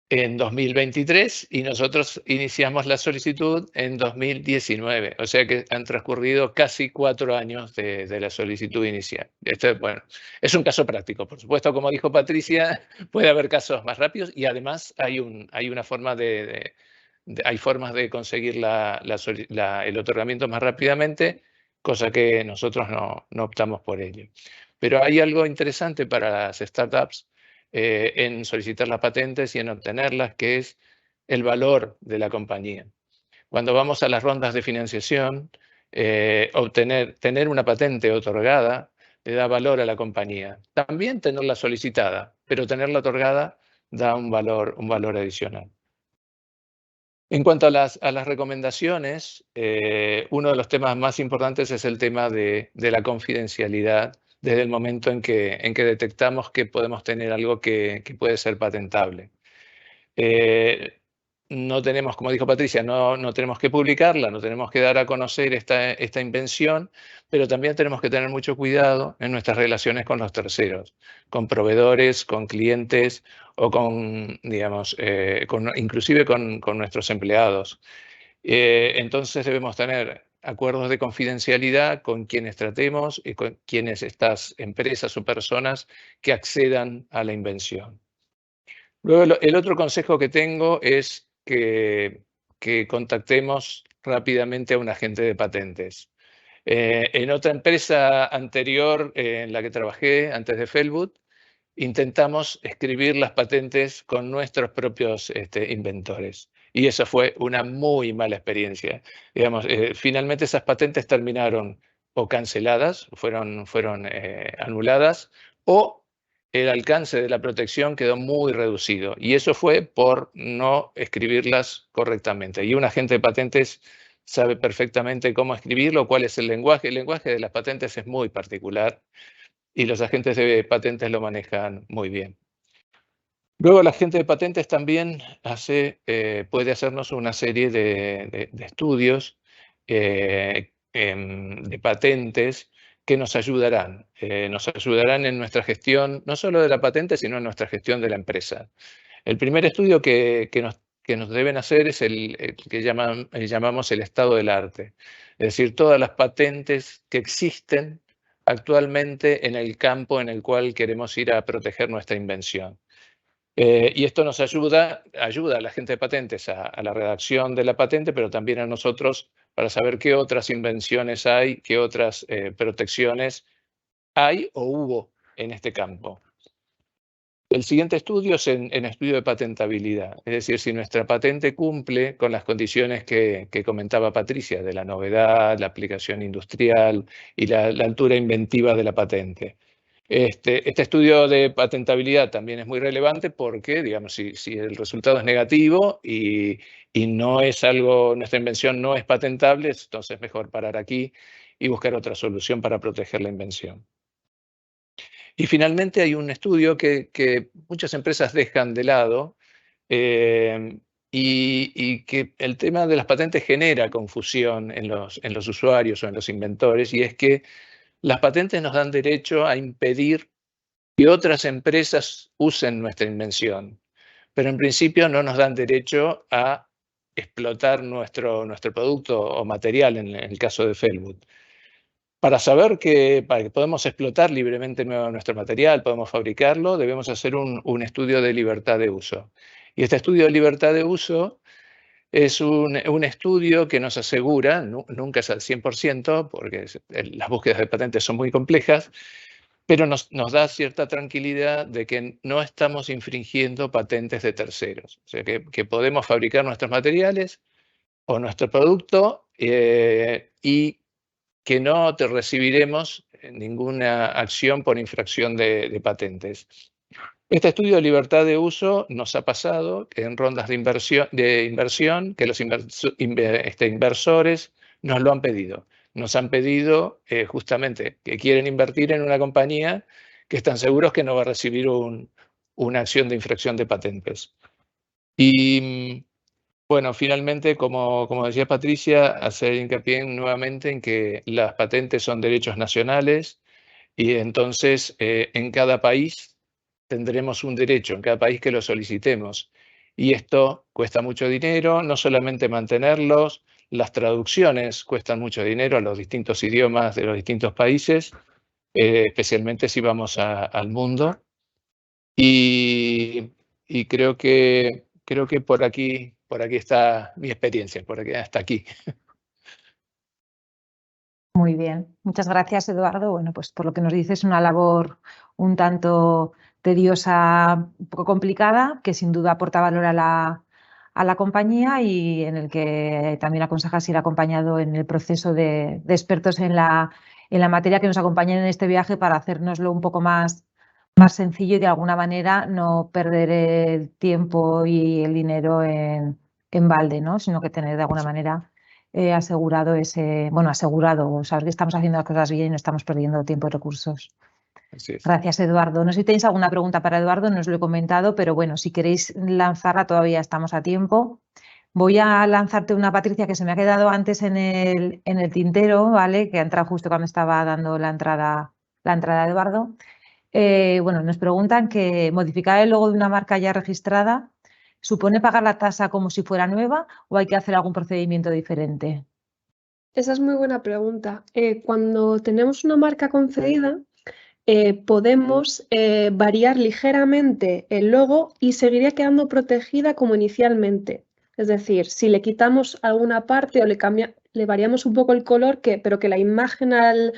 S3: en 2023 y nosotros iniciamos la solicitud en 2019. O sea que han transcurrido casi 4 años de la solicitud inicial. Esto, bueno, es un caso práctico. Por supuesto, como dijo Patricia, puede haber casos más rápidos y además hay una forma hay formas de conseguir el otorgamiento más rápidamente, cosa que nosotros no optamos por ello. Pero hay algo interesante para las startups en solicitar las patentes y en obtenerlas, que es el valor de la compañía. Cuando vamos a las rondas de financiación, tener una patente otorgada le da valor a la compañía. También tenerla solicitada, pero tenerla otorgada da un valor adicional. En cuanto a las recomendaciones, uno de los temas más importantes es el tema de la confidencialidad desde el momento en que detectamos que podemos tener algo que puede ser patentable. No tenemos, como dijo Patricia, no tenemos que publicarla, no tenemos que dar a conocer esta invención, pero también tenemos que tener mucho cuidado en nuestras relaciones con los terceros, con proveedores, con clientes o con, digamos, inclusive con nuestros empleados. Entonces debemos tener acuerdos de confidencialidad con quienes tratemos y con quienes estas empresas o personas que accedan a la invención. Luego, el otro consejo que tengo es que contactemos rápidamente a un agente de patentes. En otra empresa anterior en la que trabajé, antes de Felwood, intentamos escribir las patentes con nuestros propios inventores. Y eso fue una muy mala experiencia. Digamos, finalmente esas patentes terminaron o canceladas, fueron anuladas, o el alcance de la protección quedó muy reducido. Y eso fue por no escribirlas correctamente. Y un agente de patentes sabe perfectamente cómo escribirlo, cuál es el lenguaje. El lenguaje de las patentes es muy particular y los agentes de patentes lo manejan muy bien. Luego, el agente de patentes también puede hacernos una serie de estudios de patentes que nos ayudarán en nuestra gestión, no solo de la patente, sino en nuestra gestión de la empresa. El primer estudio que nos deben hacer es el que llamamos el estado del arte, es decir, todas las patentes que existen actualmente en el campo en el cual queremos ir a proteger nuestra invención. Y esto nos ayuda a la gente de patentes a la redacción de la patente, pero también a nosotros para saber qué otras invenciones hay, qué otras protecciones hay o hubo en este campo. El siguiente estudio es en estudio de patentabilidad, es decir, si nuestra patente cumple con las condiciones que comentaba Patricia, de la novedad, la aplicación industrial y la altura inventiva de la patente. Este estudio de patentabilidad también es muy relevante porque, digamos, si el resultado es negativo y no es nuestra invención no es patentable, entonces es mejor parar aquí y buscar otra solución para proteger la invención. Y finalmente hay un estudio que muchas empresas dejan de lado y que el tema de las patentes genera confusión en los usuarios o en los inventores, y es que las patentes nos dan derecho a impedir que otras empresas usen nuestra invención, pero en principio no nos dan derecho a explotar nuestro producto o material en el caso de Felwood. Para saber que podemos explotar libremente nuestro material, podemos fabricarlo, debemos hacer un estudio de libertad de uso. Y este estudio de libertad de uso es un estudio que nos asegura, nunca es al 100%, porque las búsquedas de patentes son muy complejas, pero nos da cierta tranquilidad de que no estamos infringiendo patentes de terceros. O sea, que podemos fabricar nuestros materiales o nuestro producto y que no recibiremos ninguna acción por infracción de patentes. Este estudio de libertad de uso nos ha pasado que en rondas de inversión que los inversores nos lo han pedido. Nos han pedido justamente que quieren invertir en una compañía que están seguros que no va a recibir una acción de infracción de patentes. Y bueno, finalmente, como decía Patricia, hacer hincapié nuevamente en que las patentes son derechos nacionales y entonces en cada país tendremos un derecho, en cada país que lo solicitemos. Y esto cuesta mucho dinero, no solamente mantenerlos, las traducciones cuestan mucho dinero a los distintos idiomas de los distintos países, especialmente si vamos al mundo. Y creo que por aquí está mi experiencia, hasta aquí.
S1: Muy bien, muchas gracias, Eduardo. Bueno, pues por lo que nos dices, es una labor un tanto tediosa, un poco complicada, que sin duda aporta valor a la compañía y en el que también aconsejas ir acompañado en el proceso de expertos en la materia que nos acompañen en este viaje para hacérnoslo un poco más sencillo y de alguna manera no perder el tiempo y el dinero en balde, ¿no? Sino que tener de alguna manera asegurado saber que estamos haciendo las cosas bien y no estamos perdiendo tiempo y recursos.
S3: Así es.
S1: Gracias, Eduardo. No sé si tenéis alguna pregunta para Eduardo, no os lo he comentado, pero bueno, si queréis lanzarla todavía estamos a tiempo. Voy a lanzarte una, Patricia, que se me ha quedado antes en el tintero, ¿vale? Que ha entrado justo cuando estaba dando la entrada de Eduardo. Bueno, nos preguntan que modificar el logo de una marca ya registrada ¿supone pagar la tasa como si fuera nueva o hay que hacer algún procedimiento diferente?
S2: Esa es muy buena pregunta. Cuando tenemos una marca concedida, podemos variar ligeramente el logo y seguiría quedando protegida como inicialmente. Es decir, si le quitamos alguna parte o le variamos un poco el color, pero que la imagen al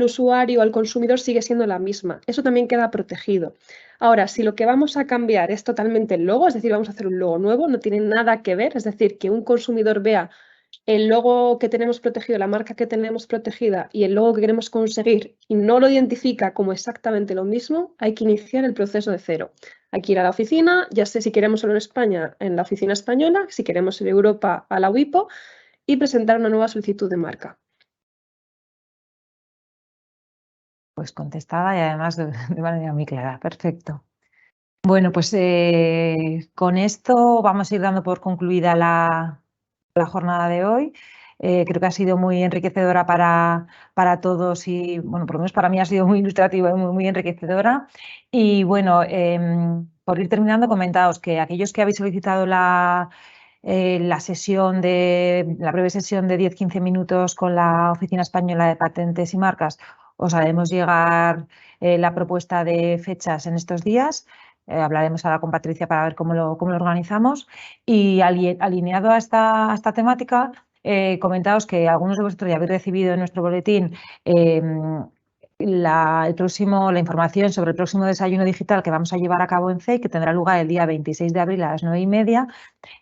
S2: usuario, al consumidor, sigue siendo la misma. Eso también queda protegido. Ahora, si lo que vamos a cambiar es totalmente el logo, es decir, vamos a hacer un logo nuevo, no tiene nada que ver, es decir, que un consumidor vea el logo que tenemos protegido, la marca que tenemos protegida y el logo que queremos conseguir y no lo identifica como exactamente lo mismo, hay que iniciar el proceso de cero. Hay que ir a la oficina, ya sé si queremos solo en España, en la oficina española, si queremos en Europa, a la WIPO, y presentar una nueva solicitud de marca.
S1: Pues contestada y además de manera muy clara. Perfecto. Bueno, pues con esto vamos a ir dando por concluida la jornada de hoy. Creo que ha sido muy enriquecedora para todos y, bueno, por lo menos para mí ha sido muy ilustrativa y muy enriquecedora. Y bueno, por ir terminando, comentaos que aquellos que habéis solicitado la breve sesión de 10-15 minutos con la Oficina Española de Patentes y Marcas, os haremos llegar la propuesta de fechas en estos días. Hablaremos ahora con Patricia para ver cómo lo organizamos. Y alineado a esta temática, comentaos que algunos de vosotros ya habéis recibido en nuestro boletín la información sobre el próximo desayuno digital que vamos a llevar a cabo en CEI, que tendrá lugar el día 26 de abril a las 9:30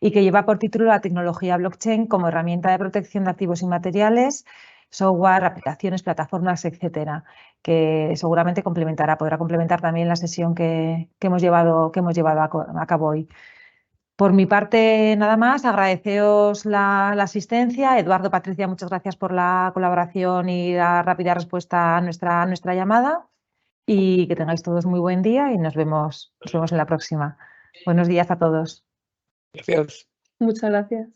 S1: y que lleva por título la tecnología blockchain como herramienta de protección de activos inmateriales, software, aplicaciones, plataformas, etcétera, que seguramente podrá complementar también la sesión que hemos llevado a cabo hoy. Por mi parte, nada más, agradeceos la asistencia. Eduardo, Patricia, muchas gracias por la colaboración y la rápida respuesta a nuestra llamada y que tengáis todos muy buen día y nos vemos en la próxima. Buenos días a todos.
S3: Gracias.
S2: Muchas gracias.